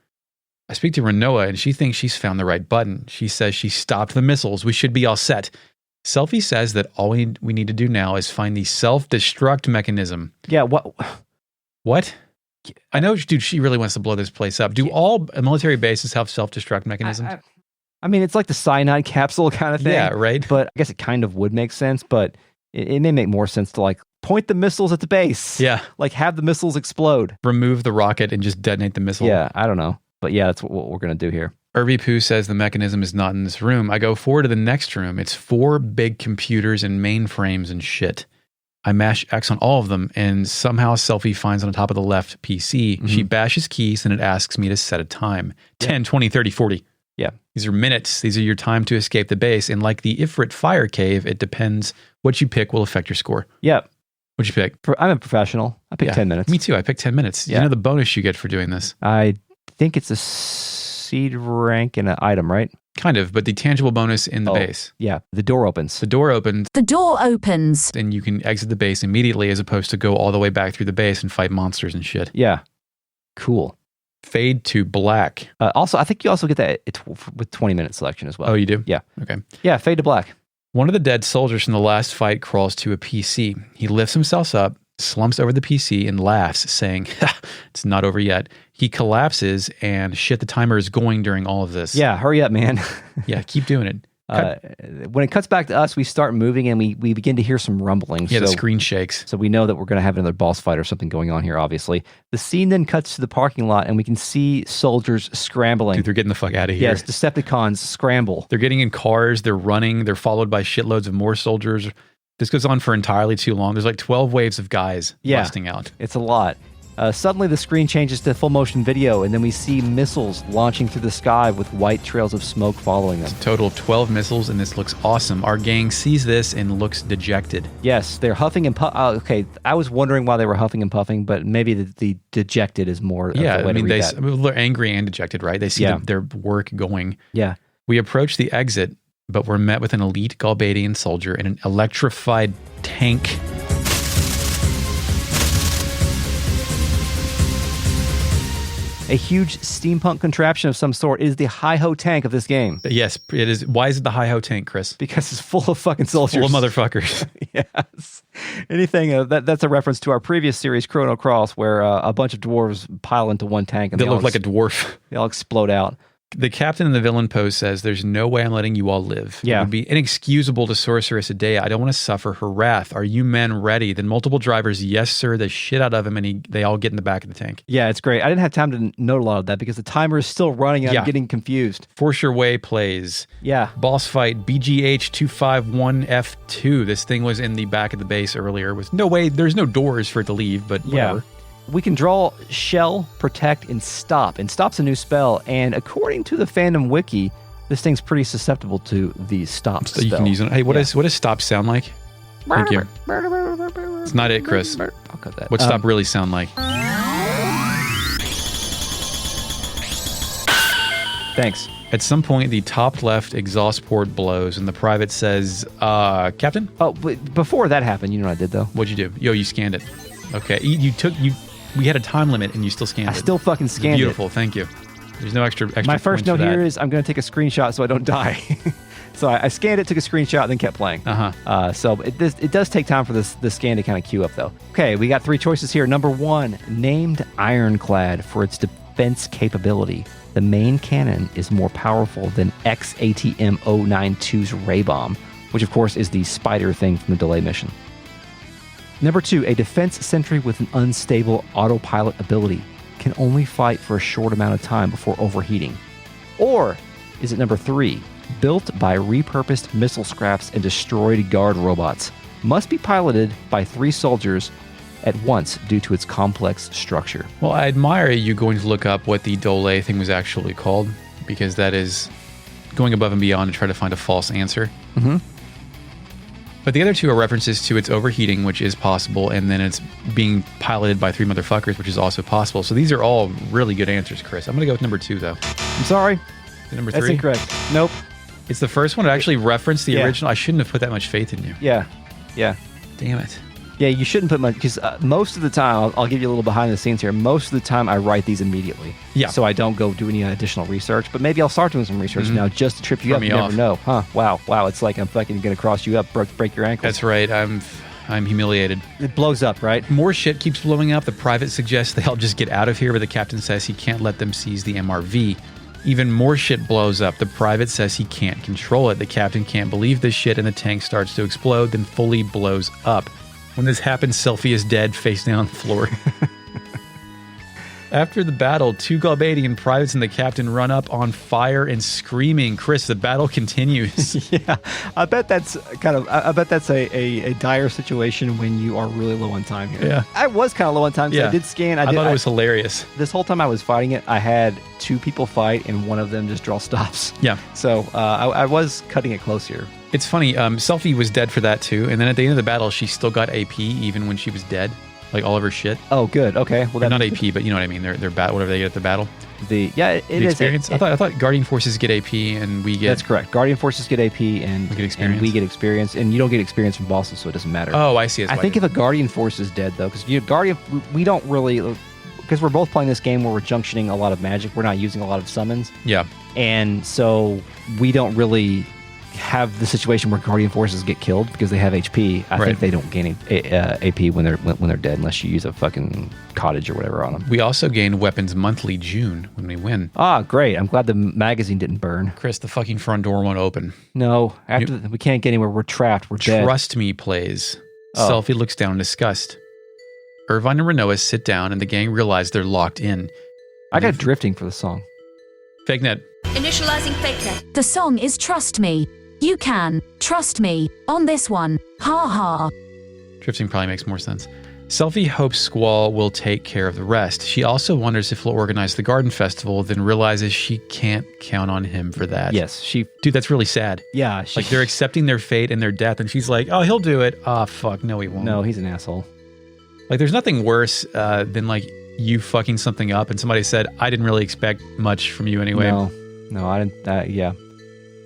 I speak to Renoa and she thinks she's found the right button. She says she stopped the missiles. We should be all set. Selphie says that all we need to do now is find the self-destruct mechanism. Yeah, what? What? I know, dude, she really wants to blow this place up. Do all military bases have self-destruct mechanisms? I mean, it's like the cyanide capsule kind of thing. Yeah, right? But I guess it kind of would make sense, but it may make more sense to like point the missiles at the base. Yeah. Like have the missiles explode. Remove the rocket and just detonate the missile. Yeah, I don't know. But yeah, that's what we're going to do here. Irby Poo says the mechanism is not in this room. I go forward to the next room. It's 4 big computers and mainframes and shit. I mash X on all of them, and somehow Selphie finds on the top of the left PC. Mm-hmm. She bashes keys, and it asks me to set a time. 10, 20, 30, 40. Yeah. These are minutes. These are your time to escape the base. And like the Ifrit Fire Cave, it depends. What you pick will affect your score. Yep. What'd you pick? I'm a professional. I picked 10 minutes. Me too. I picked 10 minutes. Yeah. You know the bonus you get for doing this? I think it's a seed rank and an item, right? Kind of, but the tangible bonus in the base. Yeah, the door opens. The door opens. The door opens. And you can exit the base immediately as opposed to go all the way back through the base and fight monsters and shit. Yeah. Cool. Fade to black. Also, I think you also get that with 20-minute selection as well. Oh, you do? Yeah. Okay. Yeah, fade to black. One of the dead soldiers from the last fight crawls to a PC. He lifts himself up, slumps over the PC, and laughs, saying, it's not over yet. He collapses, and shit, the timer is going during all of this. Yeah, hurry up, man. Yeah, keep doing it. When it cuts back to us, we start moving, and we begin to hear some rumbling. Yeah, the screen shakes. So we know that we're going to have another boss fight or something going on here, obviously. The scene then cuts to the parking lot, and we can see soldiers scrambling. Dude, they're getting the fuck out of here. Yes, Decepticons scramble. They're getting in cars, they're running, they're followed by shitloads of more soldiers. This goes on for entirely too long. There's like 12 waves of guys busting out. It's a lot. Suddenly the screen changes to full motion video, and then we see missiles launching through the sky with white trails of smoke following them. It's a total of 12 missiles, and this looks awesome. Our gang sees this and looks dejected. Yes, they're huffing and puffing. Okay, I was wondering why they were huffing and puffing, but maybe the dejected is more of the way to read that. They're angry and dejected, right? They see their work going. Yeah. We approach the exit, but were met with an elite Galbadian soldier and an electrified tank. A huge steampunk contraption of some sort is the hi-ho tank of this game. Yes, it is. Why is it the hi-ho tank, Chris? Because it's full of fucking soldiers. Full of motherfuckers. Yes. Anything that's a reference to our previous series, Chrono Cross, where a bunch of dwarves pile into one tank and They look like a dwarf. They all explode out. The captain in the villain pose says, "There's no way I'm letting you all live. Yeah. It would be inexcusable to Sorceress Adea. I don't want to suffer her wrath. Are you men ready?" Then multiple drivers, "Yes, sir," the shit out of him, and they all get in the back of the tank. Yeah, it's great. I didn't have time to note a lot of that because the timer is still running and Yeah. I'm getting confused. Force Your Way plays. Yeah. Boss fight, BGH 251F2. This thing was in the back of the base earlier. With no way, there's no doors for it to leave, but whatever. Yeah. We can draw, shell, protect, and stop. And stop's a new spell. And according to the fandom wiki, this thing's pretty susceptible to the stop So spell. you can use it. Hey, what does stop sound like? Thank you. It's not it, Chris. I'll cut that. What stop really sound like? Thanks. At some point, the top left exhaust port blows, and the private says, "Captain, Oh, but before that happened, you know what I did, though? what'd you do? Yo, you scanned it. Okay, we had a time limit, and you still scanned I it. still fucking It's scanned beautiful. Thank you. There's no extra. My first points for note here that. is I'm going to take a screenshot so I don't die. So I scanned it, took a screenshot, then kept playing. So it does take time for the scan to kind of queue up, though. Okay, we got 3 choices here. Number 1, named Ironclad for its defense capability. The main cannon is more powerful than XATM 092's Ray Bomb, which of course is the spider thing from the delay mission. Number 2, a defense sentry with an unstable autopilot ability can only fight for a short amount of time before overheating. Or is it number 3, built by repurposed missile scraps and destroyed guard robots, must be piloted by 3 soldiers at once due to its complex structure? Well, I admire you going to look up what the Dole thing was actually called, because that is going above and beyond to try to find a false answer. Mm-hmm. But the other 2 are references to its overheating, which is possible, and then it's being piloted by 3 motherfuckers, which is also possible. So these are all really good answers, Chris. I'm going to go with number 2, though. I'm sorry. Number That's 3? incorrect. Nope. It's the first one to actually reference the Yeah. original. I shouldn't have put that much faith in you. Yeah. Damn it. Yeah, you shouldn't put much, because most of the time, I'll give you a little behind the scenes here. Most of the time, I write these immediately. Yeah. So I don't go do any additional research. But maybe I'll start doing some research now just to trip you Throw up. me You never off. know. Huh. Wow. It's like I'm fucking going to cross you up, break your ankle. That's right. I'm humiliated. It blows up, right? More shit keeps blowing up. The private suggests they all just get out of here, but the captain says he can't let them seize the MRV. Even more shit blows up. The private says he can't control it. The captain can't believe this shit, and the tank starts to explode, then fully blows up. When this happens, Selfie is dead, face down on the floor. After the battle, 2 Galbadian privates and the captain run up on fire and screaming. Chris, the battle continues. Yeah. I bet that's a dire situation when you are really low on time here. Yeah. I was kind of low on time, so I did scan. I thought it was hilarious. This whole time I was fighting it, I had 2 people fight and one of them just draw stops. Yeah. So I was cutting it close here. It's funny. Selfie was dead for that too, and then at the end of the battle, she still got AP even when she was dead, like all of her shit. Oh, good. Okay. Well, Or not AP, but you know what I mean. They're whatever they get at the battle. The Experience. I thought Guardian Forces get AP and we get. That's correct. Guardian Forces get AP and We get experience. and we get experience, and you don't get experience from bosses, so it doesn't matter. Oh, I see. I think if a Guardian Force is dead though, because we don't really, because we're both playing this game where we're junctioning a lot of magic. We're not using a lot of summons, Yeah. and so we don't really have the situation where Guardian Forces get killed because they have HP. I Right. think they don't gain AP when they're dead unless you use a fucking cottage or whatever on them. We also gain weapons monthly June when we win. Ah, great! I'm glad the magazine didn't burn. Chris, the fucking front door won't open. No, we can't get anywhere. We're trapped. We're dead. Trust me, plays. Oh. Selfie looks down in disgust. Irvine and Renoa sit down and the gang realize they're locked in. I got drifting for the song. Fake net. Initializing fake net. The song is Trust Me. You can trust me on this one. Ha ha. Drifting probably makes more sense. Selfie hopes Squall will take care of the rest. She also wonders if he'll organize the garden festival, then realizes she can't count on him for that. Yes, Dude, that's really sad. Yeah, Like they're accepting their fate and their death, and she's like, oh, he'll do it. Ah, fuck, no, he won't. No, he's an asshole. Like, there's nothing worse than like you fucking something up and somebody said, I didn't really expect much from you anyway. No, I didn't. Yeah.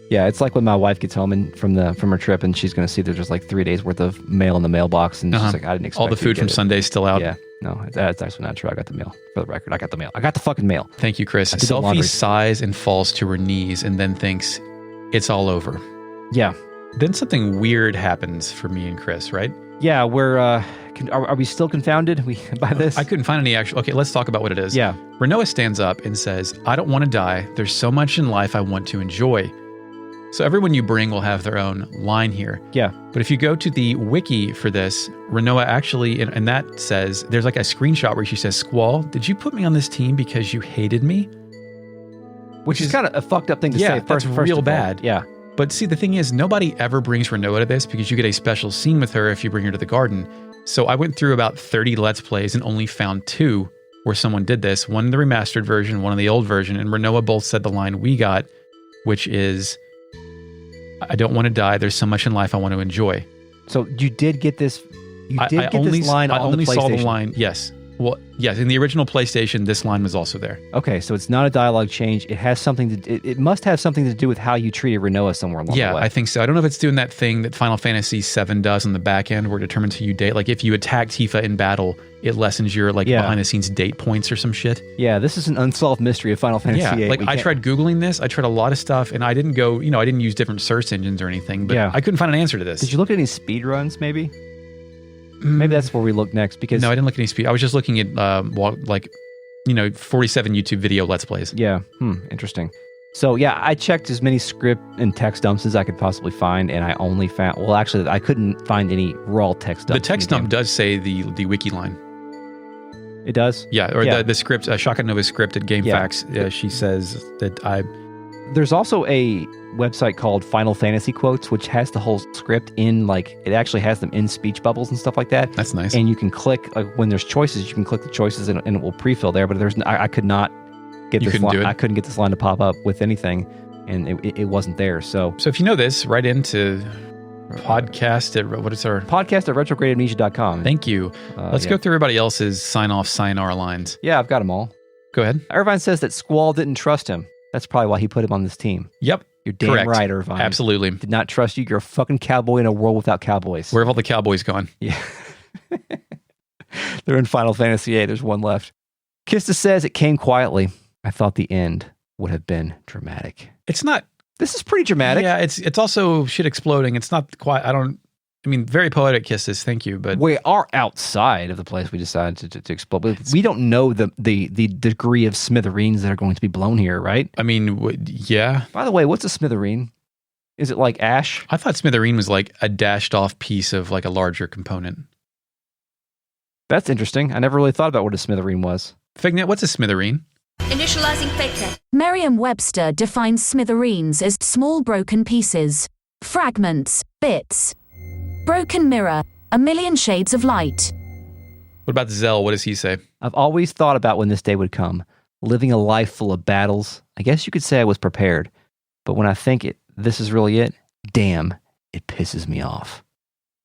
Yeah, it's like when my wife gets home and from her trip, and she's going to see there's just like 3 days worth of mail in the mailbox, and she's like, I didn't expect all the food from Sunday's still out. Yeah, no, that's actually not true. I got the mail. For the record, I got the mail. I got the fucking mail. Thank you, Chris. Selfie sighs and falls to her knees, and then thinks, "It's all over." Yeah. Then something weird happens for me and Chris, right? Yeah, we're are we still confounded by this? I couldn't find any actual. Okay, let's talk about what it is. Yeah. Renoa stands up and says, "I don't want to die. There's so much in life I want to enjoy." So everyone you bring will have their own line here. Yeah. But if you go to the wiki for this, Renoa actually, and that says, there's like a screenshot where she says, "Squall, did you put me on this team because you hated me?" Which is kind of a fucked up thing to say. Yeah, that's real bad. Yeah. But see, the thing is, nobody ever brings Renoa to this because you get a special scene with her if you bring her to the garden. So I went through about 30 Let's Plays and only found 2 where someone did this. One in the remastered version, one in the old version. And Renoa both said the line we got, which is, "I don't want to die. There's so much in life I want to enjoy." So you did get this. You did get this line on the PlayStation. I only saw the line. Yes. Well, yes. In the original PlayStation, this line was also there. Okay, so it's not a dialogue change. It has something to. It must have something to do with how you treated Renoa somewhere along the way. Yeah, I think so. I don't know if it's doing that thing that Final Fantasy VII does on the back end, where it determines who you date. Like if you attack Tifa in battle, it lessens your behind the scenes date points or some shit. Yeah, this is an unsolved mystery of Final Fantasy VIII. Yeah, like I tried Googling this. I tried a lot of stuff, and I didn't go. I didn't use different search engines or anything. But I couldn't find an answer to this. Did you look at any speed runs? Maybe that's where we look next. Because no, I didn't look at any speed. I was just looking at 47 YouTube video Let's Plays. Yeah, interesting. So yeah, I checked as many script and text dumps as I could possibly find, and I only found. Well, actually, I couldn't find any raw text dumps. The text dump does say the wiki line. It does? Yeah, or the script, Shaka Nova's script at GameFAQs, she says that There's also a website called Final Fantasy Quotes, which has the whole script in, it actually has them in speech bubbles and stuff like that. That's nice. And you can click, when there's choices, you can click the choices and it will pre-fill there, but I could not get this line. I couldn't get this line to pop up with anything, and it wasn't there. So if you know this, write into podcast at retrogradamnesia.com. Thank you. Let's go through everybody else's sign-off, sign-our lines. Yeah, I've got them all. Go ahead. Irvine says that Squall didn't trust him. That's probably why he put him on this team. Yep. You're damn correct. right, Irvine. Absolutely. Did not trust you. You're a fucking cowboy in a world without cowboys. Where have all the cowboys gone? Yeah. They're in Final Fantasy VIII. There's one left. Kista says it came quietly. I thought the end would have been dramatic. It's not. This is pretty dramatic. Yeah, it's also shit exploding. It's not quite. Very poetic kisses. Thank you, but we are outside of the place we decided to explode. But we don't know the degree of smithereens that are going to be blown here, right? Yeah. By the way, what's a smithereen? Is it like ash? I thought smithereen was like a dashed off piece of like a larger component. That's interesting. I never really thought about what a smithereen was. Fignet, what's a smithereen? Initializing FakeNet. Merriam-Webster defines smithereens as small broken pieces, fragments, bits. Broken mirror, a million shades of light. What about Zell? What does he say? I've always thought about when this day would come, living a life full of battles. I guess you could say I was prepared, but when I think this is really it, damn, it pisses me off.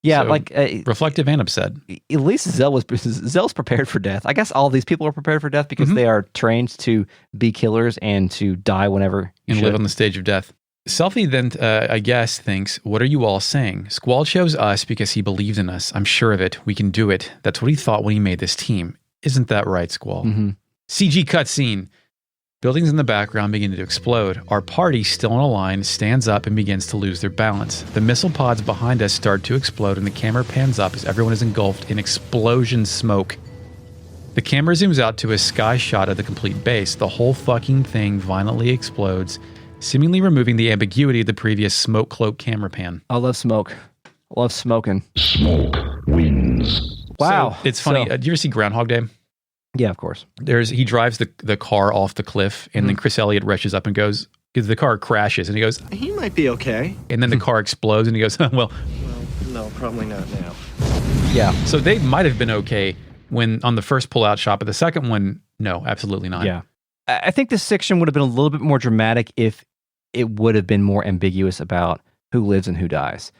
Yeah, so, reflective and upset. At least Zell's prepared for death. I guess all these people are prepared for death because they are trained to be killers and to die whenever you live on the stage of death. Selfie then, I guess, thinks, what are you all saying? Squall chose us because he believes in us. I'm sure of it. We can do it. That's what he thought when he made this team. Isn't that right, Squall? Mm-hmm. CG cutscene. Buildings in the background begin to explode. Our party, still in a line, stands up and begins to lose their balance. The missile pods behind us start to explode, and the camera pans up as everyone is engulfed in explosion smoke. The camera zooms out to a sky shot of the complete base. The whole fucking thing violently explodes, seemingly removing the ambiguity of the previous smoke cloak camera pan. I love smoke. I love smoking. Smoke wins. Wow. So, it's funny. Do you ever see Groundhog Day? Yeah, of course. He drives the car off the cliff, and then Chris Elliott rushes up and goes, the car crashes, and he goes, he might be okay. And then the car explodes, and he goes, well, no, probably not now. Yeah. So they might have been okay when on the first pull-out shot, but the second one, no, absolutely not. Yeah. I think this section would have been a little bit more dramatic if it would have been more ambiguous about who lives and who dies.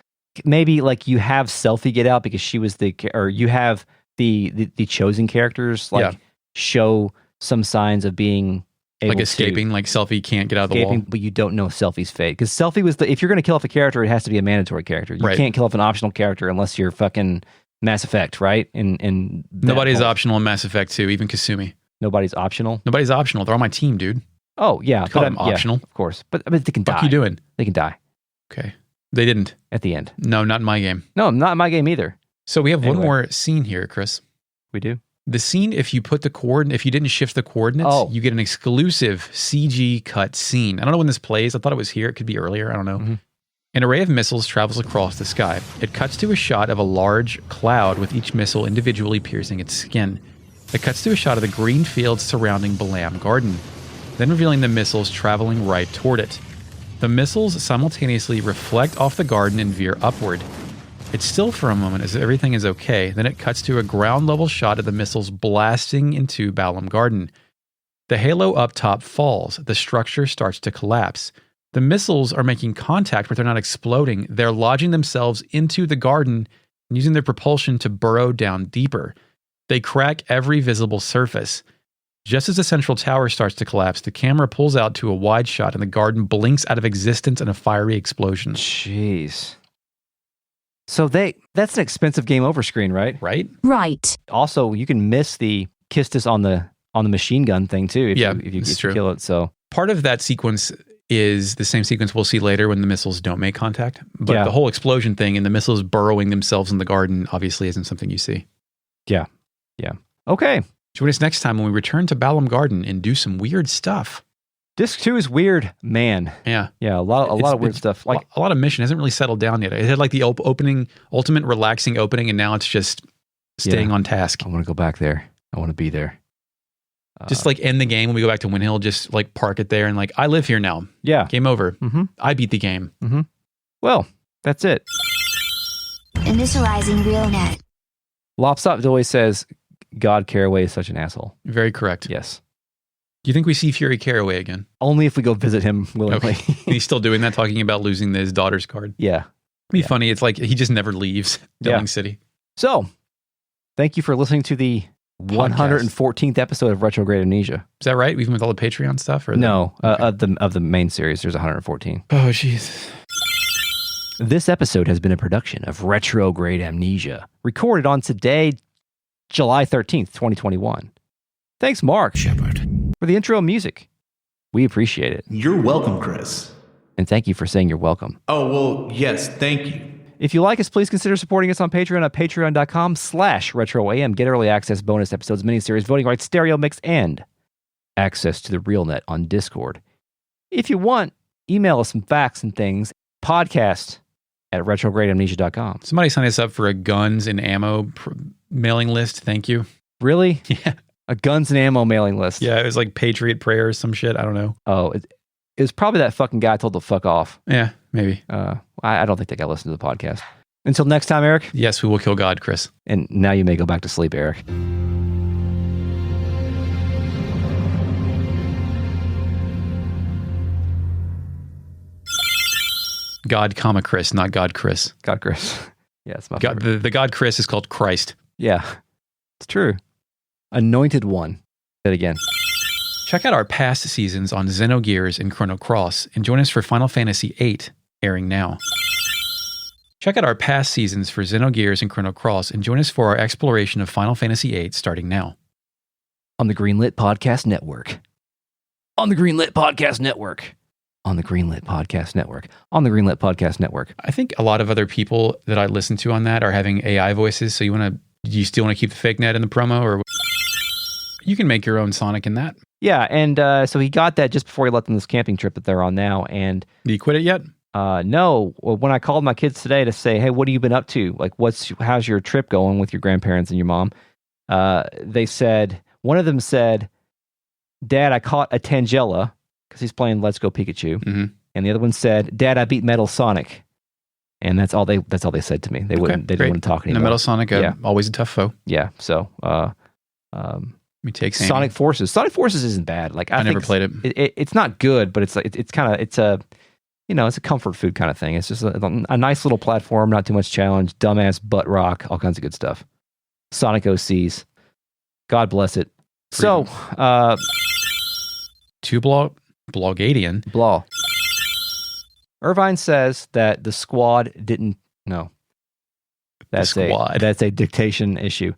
Maybe you have Selfie get out because she was or you have the chosen characters show some signs of being able Like escaping, like Selfie can't get out of the escaping, wall. but you don't know Selfie's fate. Because Selfie was if you're going to kill off a character, it has to be a mandatory character. You Right. can't kill off an optional character unless you're fucking Mass Effect, right? And Nobody's optional in Mass Effect 2, even Kasumi. Nobody's optional. Nobody's optional. They're on my team, dude. Oh yeah, Call them yeah, optional. of course. But I mean, they can die. What you doing? They can die Okay. They didn't. at the end. No, not in my game. No, not in my game either. So we have one Anyway. more scene here, Chris. We do. The scene, if you put the coordinate, if you didn't shift the coordinates, Oh. you get an exclusive CG cut scene. I don't know when this plays. I thought it was here. It could be earlier. I don't know. Mhm. An array of missiles travels across the sky. It cuts to a shot of a large cloud with each missile individually piercing its skin. It cuts to a shot of the green fields surrounding Balam Garden, then revealing the missiles traveling right toward it. The missiles simultaneously reflect off the garden and veer upward. It's still for a moment as if everything is okay. Then it cuts to a ground level shot of the missiles blasting into Balam Garden. The halo up top falls. The structure starts to collapse. The missiles are making contact, but they're not exploding. They're lodging themselves into the garden and using their propulsion to burrow down deeper. They crack every visible surface. Just as the central tower starts to collapse, the camera pulls out to a wide shot and the garden blinks out of existence in a fiery explosion. Jeez. So that's an expensive game over screen, right? Right? Right. Also, you can miss the kissed us on the machine gun thing too if Yeah, you it's if you true. kill it. So Part of that sequence is the same sequence we'll see later when the missiles don't make contact. But Yeah. the whole explosion thing and the missiles burrowing themselves in the garden obviously isn't something you see. okay. Join us next time when we return to Balam Garden and do some weird stuff. Disc 2 is weird, man. Yeah. Yeah, a lot of weird stuff. Like a lot of mission hasn't really settled down yet. It had like the opening, ultimate relaxing opening, and now it's just staying Yeah. on task. I want to go back there. I want to be there. Just like end the game when we go back to Windhill, just like park it there and like, I live here now. Yeah. Game over. Mm-hmm. I beat the game. Well, that's it. Initializing RealNet. Lopstop always says, God, Caraway is such an asshole. Very correct. Yes. Do you think we see Fury Caraway again? Only if we go visit him willingly. Okay. And he's still doing that, talking about losing his daughter's card. Yeah. It'd be Yeah. funny. It's like he just never leaves Dilling Yeah. City. So, thank you for listening to the 114th episode of Retrograde Amnesia. Is that right? Even with all the Patreon stuff? Or No, Okay. of the main series, there's 114. Oh, jeez. This episode has been a production of Retrograde Amnesia, recorded on today, July 13th, 2021. Thanks, Mark, Shepard. for the intro music. We appreciate it. You're welcome, Chris. And thank you for saying you're welcome. Oh, well, yes, thank you. If you like us, please consider supporting us on Patreon at patreon.com/RetroAM. Get early access, bonus episodes, miniseries, voting rights, stereo mix, and access to the RealNet on Discord. If you want, email us some facts and things. Podcast at retrogradeamnesia.com. Somebody signed us up for a guns and ammo mailing list. Thank you. Really? Yeah. A guns and ammo mailing list. Yeah, it was like Patriot Prayer or some shit. I don't know. Oh, it was probably that fucking guy told to fuck off. Yeah, maybe. I don't think that guy listened to the podcast. Until next time, Eric. Yes, we will kill God, Chris. And now you may go back to sleep, Eric. God, comma Chris, not God Chris. God, Chris. Yeah, it's my God, favorite. the God Chris is called Christ. Yeah, it's true. Anointed one. Say it again. Check out our past seasons on Xenogears and Chrono Cross and join us for Final Fantasy VIII, airing now. Check out our past seasons for Xenogears and Chrono Cross and join us for our exploration of Final Fantasy VIII starting now. On the Greenlit Podcast Network. On the Greenlit Podcast Network. On the Greenlit Podcast Network. On the Greenlit Podcast Network. I think a lot of other people that I listen to on that are having AI voices. So do you still want to keep the fake net in the promo, or you can make your own Sonic in that? Yeah, and so he got that just before he left on this camping trip that they're on now. And Do you quit it yet? no, when I called my kids today to say, hey, what have you been up to? Like, how's your trip going with your grandparents and your mom? They said, one of them said, Dad, I caught a Tangela because he's playing Let's Go Pikachu. Mm-hmm. And the other one said, Dad, I beat Metal Sonic. And that's all they said to me. They didn't great. want to talk No, anymore. Metal Sonic, Yeah. always a tough foe. Yeah, so We take Sammy. Sonic Forces. Sonic Forces isn't bad. Like I think never played it. It's not good, but it's like it's kind of it's a comfort food kind of thing. It's just a nice little platform, not too much challenge, dumbass butt rock, all kinds of good stuff. Sonic OCs. God bless it. So, Blogadian. Blah. Irvine says that the squad didn't. No. That's squad. That's a dictation issue.